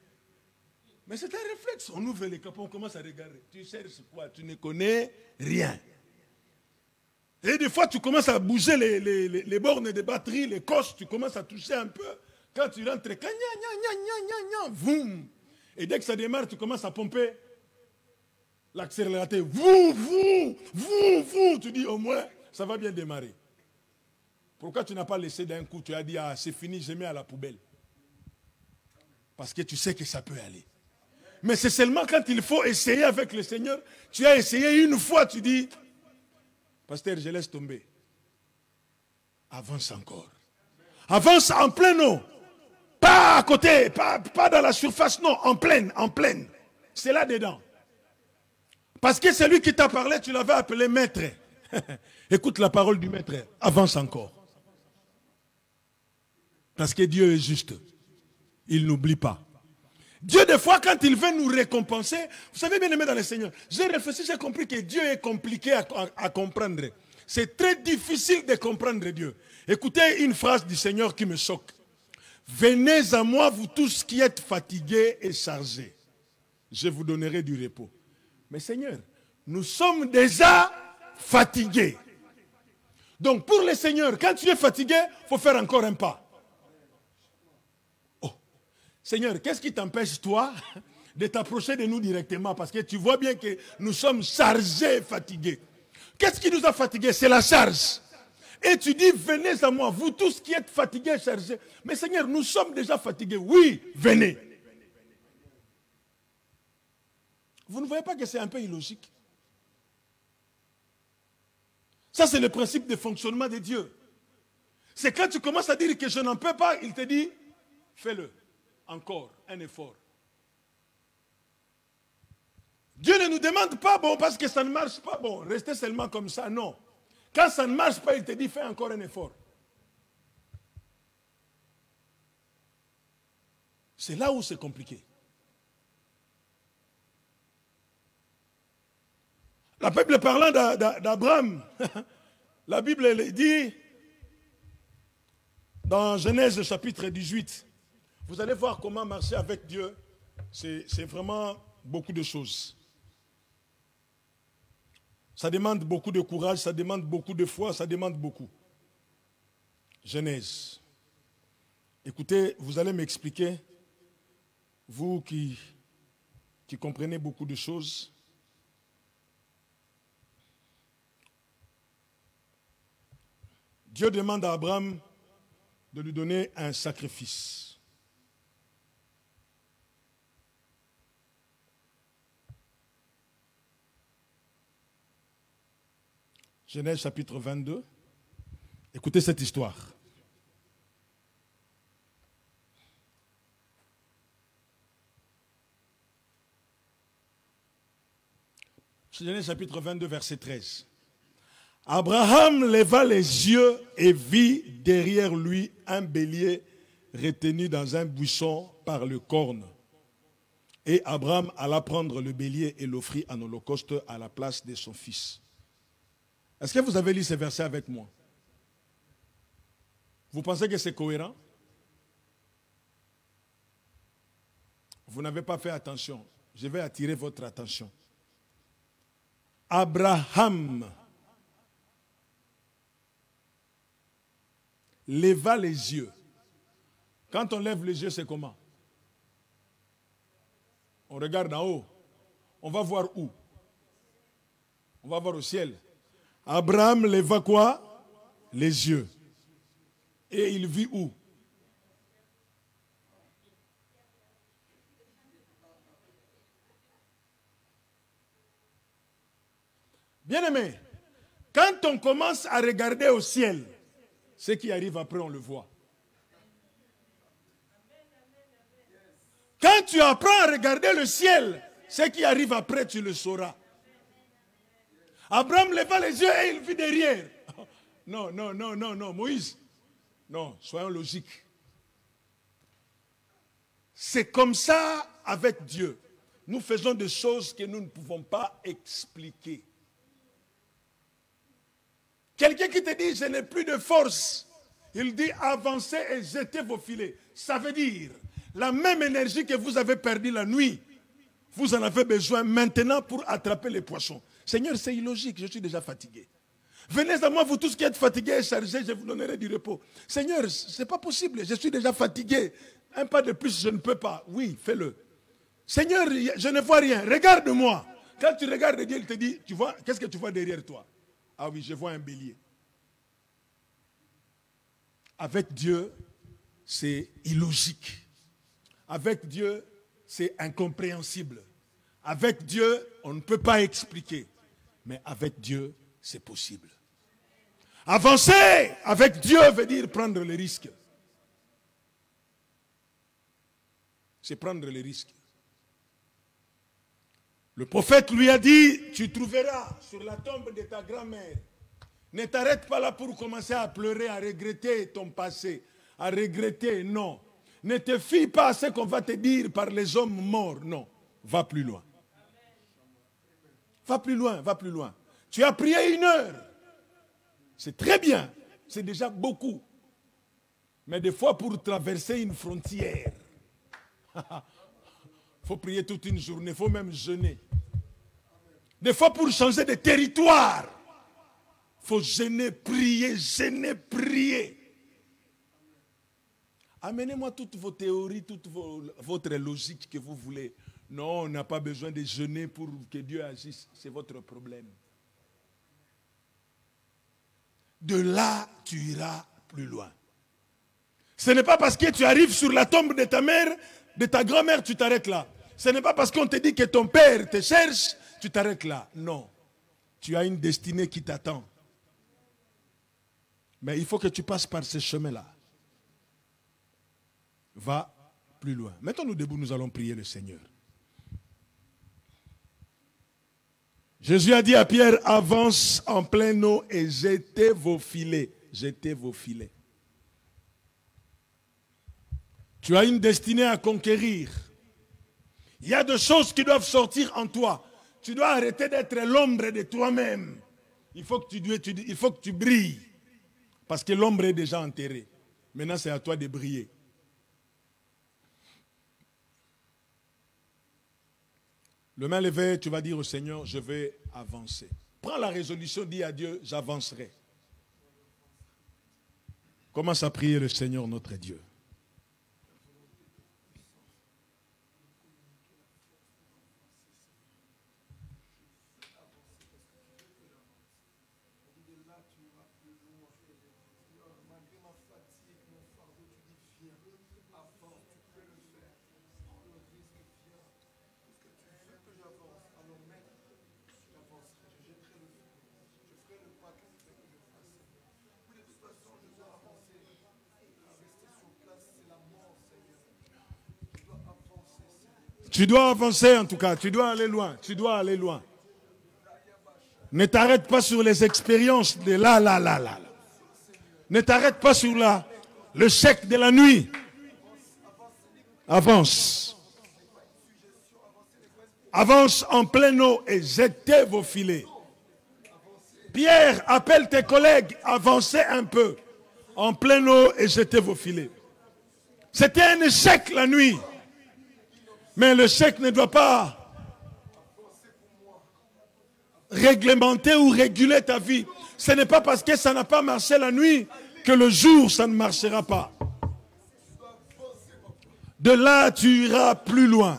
Mais c'est un réflexe. On ouvre les capots, on commence à regarder. Tu cherches quoi? Tu ne connais rien. Et des fois, tu commences à bouger les bornes de batterie, les coches, tu commences à toucher un peu. Quand tu rentres, voum. Et dès que ça démarre, tu commences à pomper l'accélérateur. Voum, voum, voum, voum. Tu dis au moins, ça va bien démarrer. Pourquoi tu n'as pas laissé d'un coup? Tu as dit, ah, c'est fini, je mets à la poubelle. Parce que tu sais que ça peut aller. Mais c'est seulement quand il faut essayer avec le Seigneur. Tu as essayé 1 fois, tu dis, pasteur, je laisse tomber. Avance encore. Avance en pleine eau. Pas à côté, pas dans la surface, non, en pleine. C'est là-dedans. Parce que celui qui t'a parlé, tu l'avais appelé maître. Écoute la parole du maître. Avance encore. Parce que Dieu est juste. Il n'oublie pas. Dieu, des fois, quand il veut nous récompenser, vous savez, bien aimé dans le Seigneur, j'ai réfléchi, j'ai compris que Dieu est compliqué à comprendre. C'est très difficile de comprendre Dieu. Écoutez une phrase du Seigneur qui me choque. Venez à moi, vous tous qui êtes fatigués et chargés. Je vous donnerai du repos. Mais Seigneur, nous sommes déjà fatigués. Donc pour le Seigneur, quand tu es fatigué, il faut faire encore un pas. Seigneur, qu'est-ce qui t'empêche, toi, de t'approcher de nous directement? Parce que tu vois bien que nous sommes chargés et fatigués. Qu'est-ce qui nous a fatigués? C'est la charge. Et tu dis, venez à moi, vous tous qui êtes fatigués et chargés. Mais Seigneur, nous sommes déjà fatigués. Oui, venez. Vous ne voyez pas que c'est un peu illogique? Ça, c'est le principe de fonctionnement de Dieu. C'est quand tu commences à dire que je n'en peux pas, il te dit, fais-le. Encore un effort. Dieu ne nous demande pas, bon, parce que ça ne marche pas, bon, restez seulement comme ça, non. Quand ça ne marche pas, il te dit, fais encore un effort. C'est là où c'est compliqué. La Bible parlant d'Abraham, la Bible dit, dans Genèse chapitre 18, vous allez voir comment marcher avec Dieu, c'est vraiment beaucoup de choses. Ça demande beaucoup de courage, ça demande beaucoup de foi, ça demande beaucoup. Genèse. Écoutez, vous allez m'expliquer, vous qui comprenez beaucoup de choses. Dieu demande à Abraham de lui donner un sacrifice. Genèse chapitre 22. Écoutez cette histoire. Genèse chapitre 22, verset 13. Abraham leva les yeux et vit derrière lui un bélier retenu dans un buisson par le corne. Et Abraham alla prendre le bélier et l'offrit en holocauste à la place de son fils. Est-ce que vous avez lu ces versets avec moi? Vous pensez que c'est cohérent? Vous n'avez pas fait attention. Je vais attirer votre attention. Abraham leva les yeux. Quand on lève les yeux, c'est comment? On regarde en haut. On va voir où? On va voir au ciel. Abraham leva quoi? Les yeux. Et il vit où? Bien-aimé, quand on commence à regarder au ciel, ce qui arrive après, on le voit. Quand tu apprends à regarder le ciel, ce qui arrive après, tu le sauras. Abraham leva les yeux et il vit derrière. Non, non, non, non, non, Moïse. Non, soyons logiques. C'est comme ça avec Dieu. Nous faisons des choses que nous ne pouvons pas expliquer. Quelqu'un qui te dit, je n'ai plus de force, il dit, avancez et jetez vos filets. Ça veut dire, la même énergie que vous avez perdue la nuit, vous en avez besoin maintenant pour attraper les poissons. Seigneur, c'est illogique, je suis déjà fatigué. Venez à moi, vous tous qui êtes fatigués et chargés, je vous donnerai du repos. Seigneur, ce n'est pas possible, je suis déjà fatigué. Un pas de plus, je ne peux pas. Oui, fais-le. Seigneur, je ne vois rien, regarde-moi. Quand tu regardes Dieu, il te dit, tu vois, qu'est-ce que tu vois derrière toi? Ah oui, je vois un bélier. Avec Dieu, c'est illogique. Avec Dieu, c'est incompréhensible. Avec Dieu, on ne peut pas expliquer. Mais avec Dieu, c'est possible. Avancer avec Dieu veut dire prendre les risques. C'est prendre les risques. Le prophète lui a dit, tu trouveras sur la tombe de ta grand-mère. Ne t'arrête pas là pour commencer à pleurer, à regretter ton passé, à regretter, non. Ne te fie pas à ce qu'on va te dire par les hommes morts, non. Va plus loin. Va plus loin, va plus loin. Tu as prié 1 heure. C'est très bien, c'est déjà beaucoup. Mais des fois, pour traverser une frontière, il faut prier toute une journée, il faut même jeûner. Des fois, pour changer de territoire, il faut jeûner, prier. Amenez-moi toutes vos théories, toute votre logique que vous voulez. Non, on n'a pas besoin de jeûner pour que Dieu agisse. C'est votre problème. De là, tu iras plus loin. Ce n'est pas parce que tu arrives sur la tombe de ta mère, de ta grand-mère, tu t'arrêtes là. Ce n'est pas parce qu'on te dit que ton père te cherche, tu t'arrêtes là. Non. Tu as une destinée qui t'attend. Mais il faut que tu passes par ce chemin-là. Va plus loin. Mettons-nous debout, nous allons prier le Seigneur. Jésus a dit à Pierre, avance en pleine eau et jetez vos filets. Jetez vos filets. Tu as une destinée à conquérir. Il y a des choses qui doivent sortir en toi. Tu dois arrêter d'être l'ombre de toi-même. Il faut que tu brilles. Parce que l'ombre est déjà enterrée. Maintenant, c'est à toi de briller. Le main levé, tu vas dire au Seigneur, je vais avancer. Prends la résolution, dis à Dieu, j'avancerai. Commence à prier le Seigneur notre Dieu. Tu dois avancer en tout cas, tu dois aller loin, tu dois aller loin. Ne t'arrête pas sur les expériences de là. Ne t'arrête pas sur le chèque de la nuit. Avance. Avance en pleine eau et jetez vos filets. Pierre, appelle tes collègues, avancez un peu. En pleine eau et jetez vos filets. C'était un échec la nuit. Mais le chèque ne doit pas réglementer ou réguler ta vie. Ce n'est pas parce que ça n'a pas marché la nuit que le jour, ça ne marchera pas. De là, tu iras plus loin.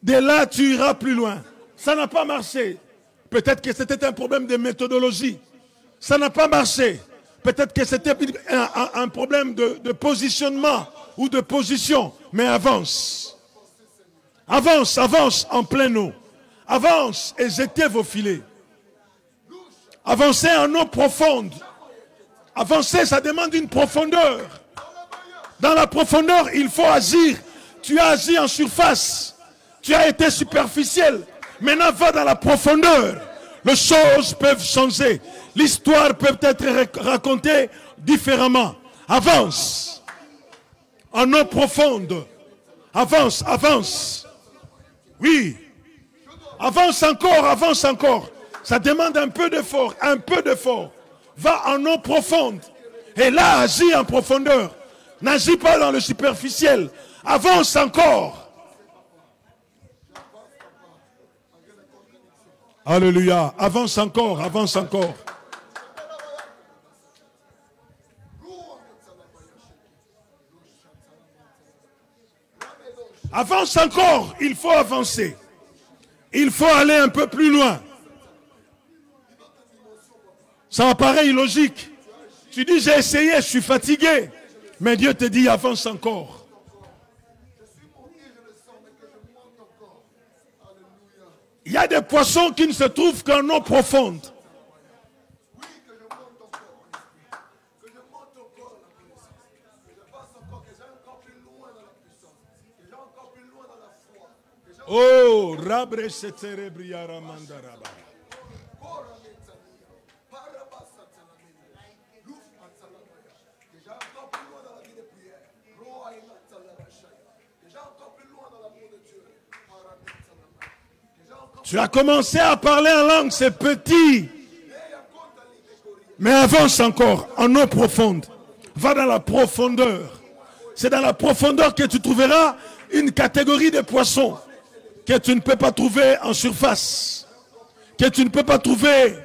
De là, tu iras plus loin. Ça n'a pas marché. Peut-être que c'était un problème de méthodologie. Ça n'a pas marché. Peut-être que c'était un problème de positionnement ou de position. Mais avance. Avance, avance en pleine eau. Avance et jetez vos filets. Avancez en eau profonde. Avancer, ça demande une profondeur. Dans la profondeur, il faut agir. Tu as agi en surface. Tu as été superficiel. Maintenant, va dans la profondeur. Les choses peuvent changer. L'histoire peut être racontée différemment. Avance. En eau profonde. Avance, avance. Oui. Avance encore, avance encore. Ça demande un peu d'effort, un peu d'effort. Va en eau profonde. Et là, agis en profondeur. N'agis pas dans le superficiel. Avance encore. Alléluia. Avance encore, avance encore. Avance encore, il faut avancer. Il faut aller un peu plus loin. Ça apparaît illogique. Tu dis, j'ai essayé, je suis fatigué. Mais Dieu te dit, avance encore. Il y a des poissons qui ne se trouvent qu'en eau profonde. Oh, rabre seterebriara mandaraba. Tu as commencé à parler en langue, c'est petit. Mais avance encore, en eau profonde. Va dans la profondeur. C'est dans la profondeur que tu trouveras une catégorie de poissons que tu ne peux pas trouver en surface, que tu ne peux pas trouver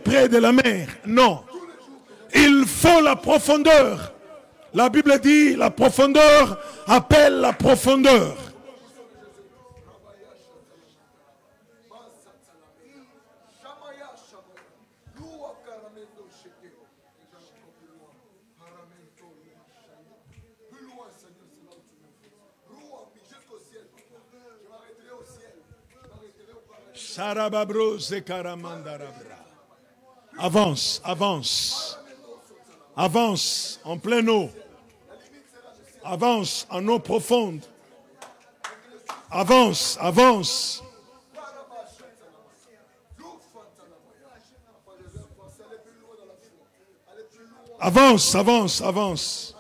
près de la mer. Non. Il faut la profondeur. La Bible dit, la profondeur appelle la profondeur. Avance, avance. Avance en pleine eau. Avance en eau profonde. Avance, avance. Avance, avance, avance.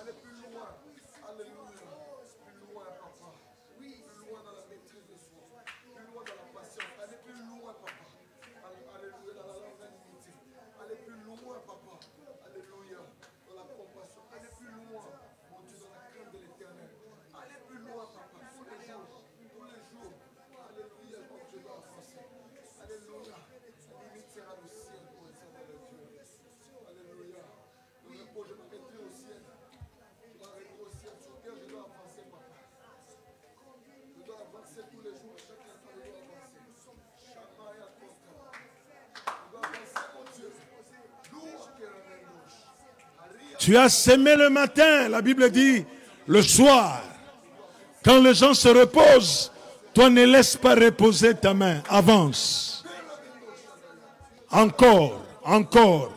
Tu as sémé le matin, la Bible dit, le soir. Quand les gens se reposent, toi ne laisse pas reposer ta main. Avance. Encore, encore.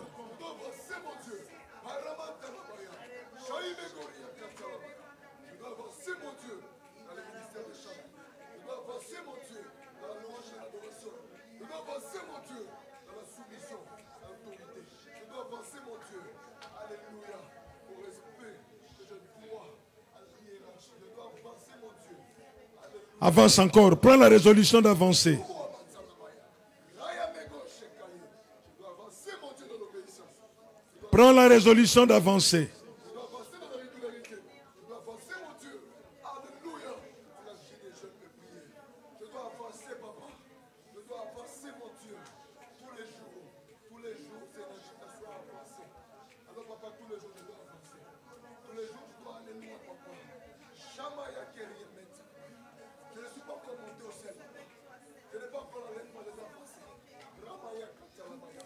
Avance encore. Prends la résolution d'avancer. Prends la résolution d'avancer.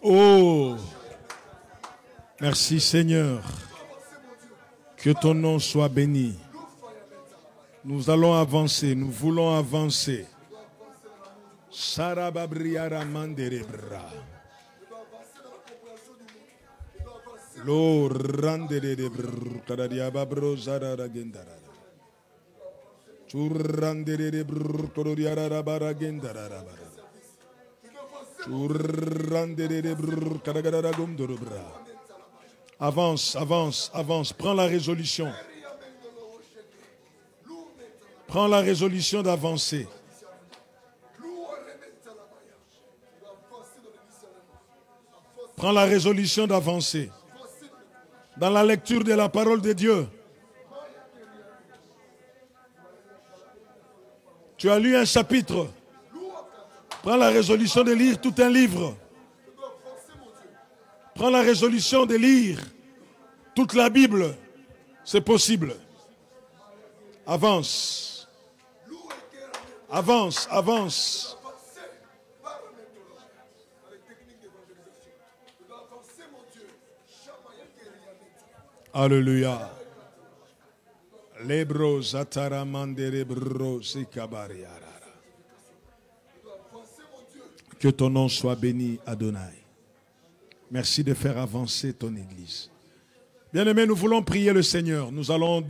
Oh, merci Seigneur. Que ton nom soit béni. Nous allons avancer, nous voulons avancer. Sarababriara manderebra. Lo randerebr kadadiababro zararagendara. Churanderebr kododiara baragendara. Avance, avance, avance. Prends la résolution. Prends la résolution d'avancer. Prends la résolution d'avancer. Dans la lecture de la parole de Dieu. Tu as lu un chapitre. Prends la résolution de lire tout un livre. Prends la résolution de lire toute la Bible. C'est possible. Avance. Avance, avance. Alléluia. Lebro zataramandere bro sikabariara. Que ton nom soit béni, Adonai. Merci de faire avancer ton Église. Bien-aimés, nous voulons prier le Seigneur. Nous allons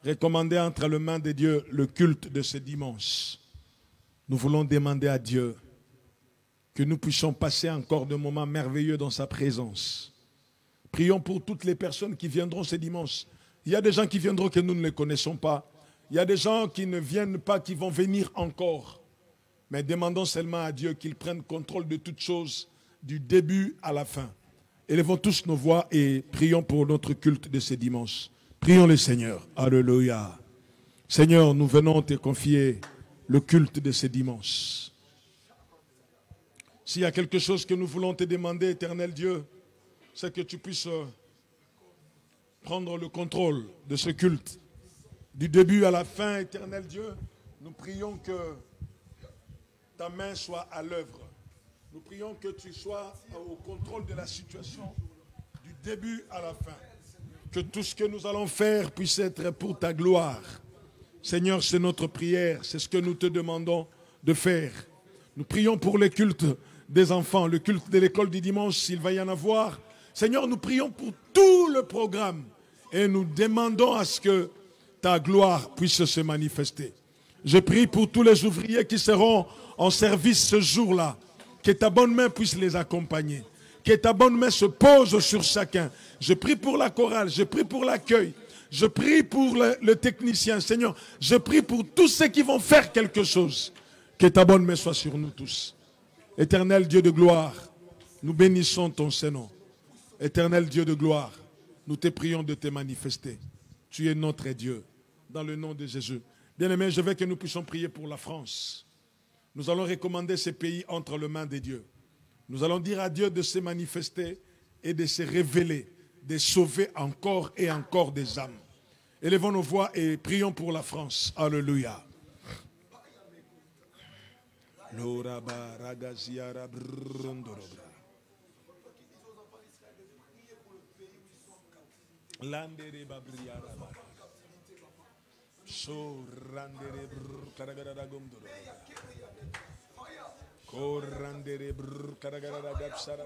recommander entre les mains de Dieu le culte de ce dimanche. Nous voulons demander à Dieu que nous puissions passer encore de moments merveilleux dans sa présence. Prions pour toutes les personnes qui viendront ce dimanche. Il y a des gens qui viendront que nous ne les connaissons pas. Il y a des gens qui ne viennent pas, qui vont venir encore. Mais demandons seulement à Dieu qu'il prenne contrôle de toutes choses, du début à la fin. Élevons tous nos voix et prions pour notre culte de ce dimanche. Prions le Seigneur. Alléluia. Seigneur, nous venons te confier le culte de ce dimanche. S'il y a quelque chose que nous voulons te demander, éternel Dieu, c'est que tu puisses prendre le contrôle de ce culte. Du début à la fin, éternel Dieu, nous prions que ta main soit à l'œuvre. Nous prions que tu sois au contrôle de la situation du début à la fin. Que tout ce que nous allons faire puisse être pour ta gloire. Seigneur, c'est notre prière, c'est ce que nous te demandons de faire. Nous prions pour le culte des enfants, le culte de l'école du dimanche, s'il va y en avoir. Seigneur, nous prions pour tout le programme et nous demandons à ce que ta gloire puisse se manifester. Je prie pour tous les ouvriers qui seront en service ce jour-là. Que ta bonne main puisse les accompagner. Que ta bonne main se pose sur chacun. Je prie pour la chorale, je prie pour l'accueil. Je prie pour le technicien. Seigneur, je prie pour tous ceux qui vont faire quelque chose. Que ta bonne main soit sur nous tous. Éternel Dieu de gloire, nous bénissons ton Saint-Nom. Éternel Dieu de gloire, nous te prions de te manifester. Tu es notre Dieu, dans le nom de Jésus. Bien-aimés, je veux que nous puissions prier pour la France. Nous allons recommander ce pays entre les mains de Dieu. Nous allons dire à Dieu de se manifester et de se révéler, de sauver encore et encore des âmes. Élevons nos voix et prions pour la France. Alléluia. Landere babriara ba. So randere brr karagara gomdoro. Ko randere brr karagara gapsara.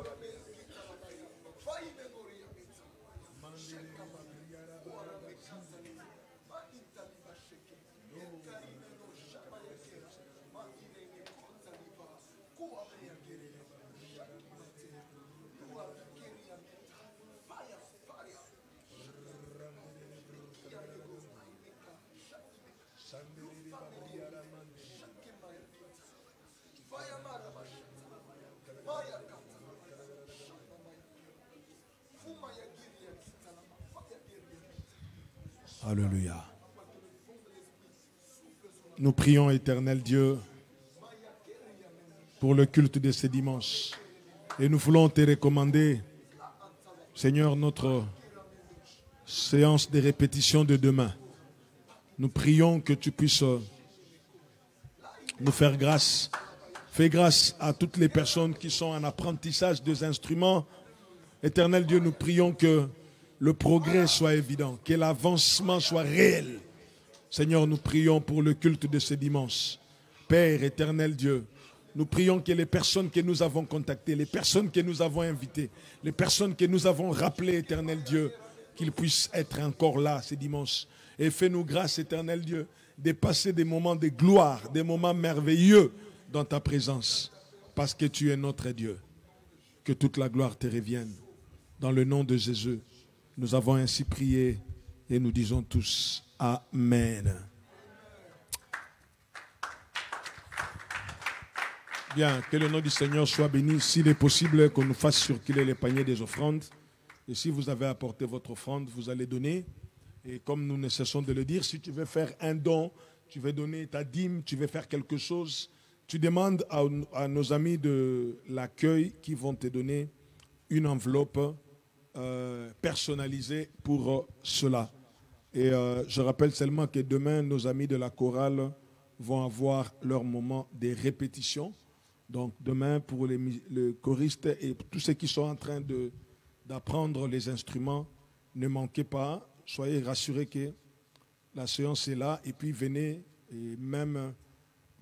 Alléluia. Nous prions, éternel Dieu, pour le culte de ce dimanche. Et nous voulons te recommander, Seigneur, notre séance de répétition de demain. Nous prions que tu puisses nous faire grâce. Fais grâce à toutes les personnes qui sont en apprentissage des instruments. Éternel Dieu, nous prions que le progrès soit évident, que l'avancement soit réel. Seigneur, nous prions pour le culte de ce dimanche. Père éternel Dieu, nous prions que les personnes que nous avons contactées, les personnes que nous avons invitées, les personnes que nous avons rappelées, éternel Dieu, qu'ils puissent être encore là ce dimanche. Et fais-nous grâce, éternel Dieu, de passer des moments de gloire, des moments merveilleux dans ta présence, parce que tu es notre Dieu. Que toute la gloire te revienne. Dans le nom de Jésus, nous avons ainsi prié et nous disons tous Amen. Bien, que le nom du Seigneur soit béni. S'il est possible qu'on nous fasse circuler les paniers des offrandes. Et si vous avez apporté votre offrande, vous allez donner. Et comme nous ne cessons de le dire, si tu veux faire un don, tu veux donner ta dîme, tu veux faire quelque chose, tu demandes à nos amis de l'accueil qui vont te donner une enveloppe personnalisée pour cela. Et je rappelle seulement que demain, nos amis de la chorale vont avoir leur moment de répétition. Donc demain, pour les choristes et tous ceux qui sont en train d'apprendre les instruments, ne manquez pas. Soyez rassurés que la séance est là. Et puis venez, et même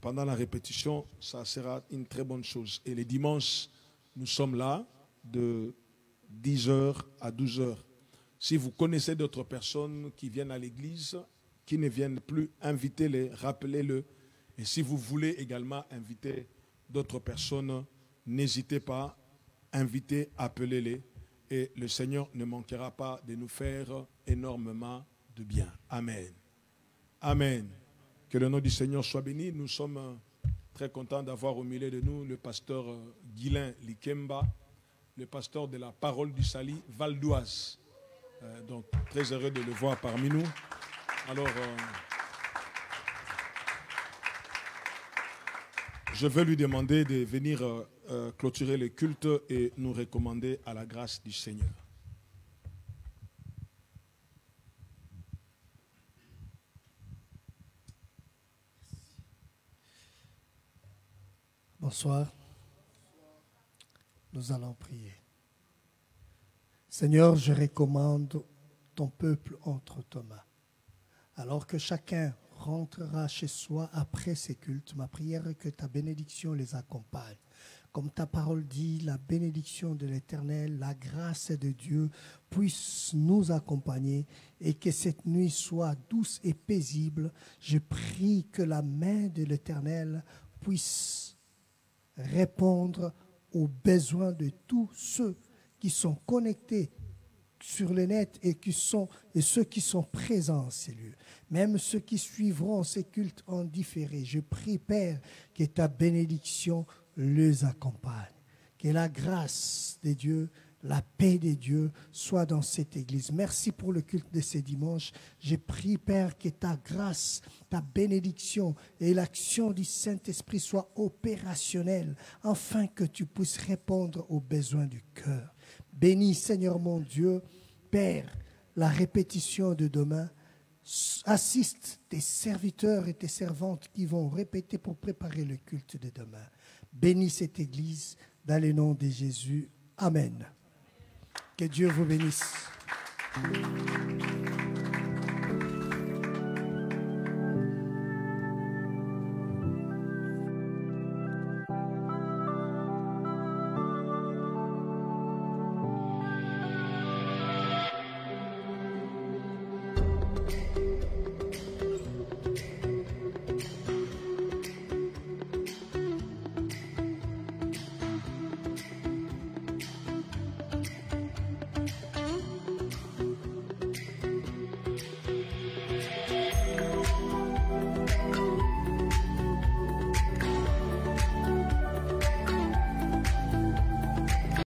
pendant la répétition, ça sera une très bonne chose. Et les dimanches, nous sommes là de 10h à 12h. Si vous connaissez d'autres personnes qui viennent à l'église, qui ne viennent plus, invitez-les, rappelez-le. Et si vous voulez également inviter d'autres personnes, n'hésitez pas, invitez, appelez-les. Et le Seigneur ne manquera pas de nous faire énormément de bien. Amen. Amen. Que le nom du Seigneur soit béni. Nous sommes très contents d'avoir au milieu de nous le pasteur Guylain Likemba, le pasteur de la Parole du Salut, Val d'Oise. Donc, très heureux de le voir parmi nous. Alors, je vais lui demander de venir clôturer le culte et nous recommander à la grâce du Seigneur. Bonsoir. Nous allons prier. Seigneur, je recommande ton peuple entre tes mains. Alors que chacun rentrera chez soi après ces cultes, ma prière est que ta bénédiction les accompagne. Comme ta parole dit, la bénédiction de l'Éternel, la grâce de Dieu puisse nous accompagner et que cette nuit soit douce et paisible. Je prie que la main de l'Éternel puisse répondre aux besoins de tous ceux qui sont connectés sur le net et ceux qui sont présents en ces lieux. Même ceux qui suivront ces cultes en différé. Je prie, Père, que ta bénédiction les accompagne. Que la grâce de Dieu, la paix de Dieu soit dans cette église. Merci pour le culte de ce dimanche. Je prie, Père, que ta grâce, ta bénédiction et l'action du Saint-Esprit soient opérationnelles afin que tu puisses répondre aux besoins du cœur. Bénis, Seigneur mon Dieu, Père, la répétition de demain. Assiste tes serviteurs et tes servantes qui vont répéter pour préparer le culte de demain. Bénis cette église dans le nom de Jésus. Amen. Que Dieu vous bénisse.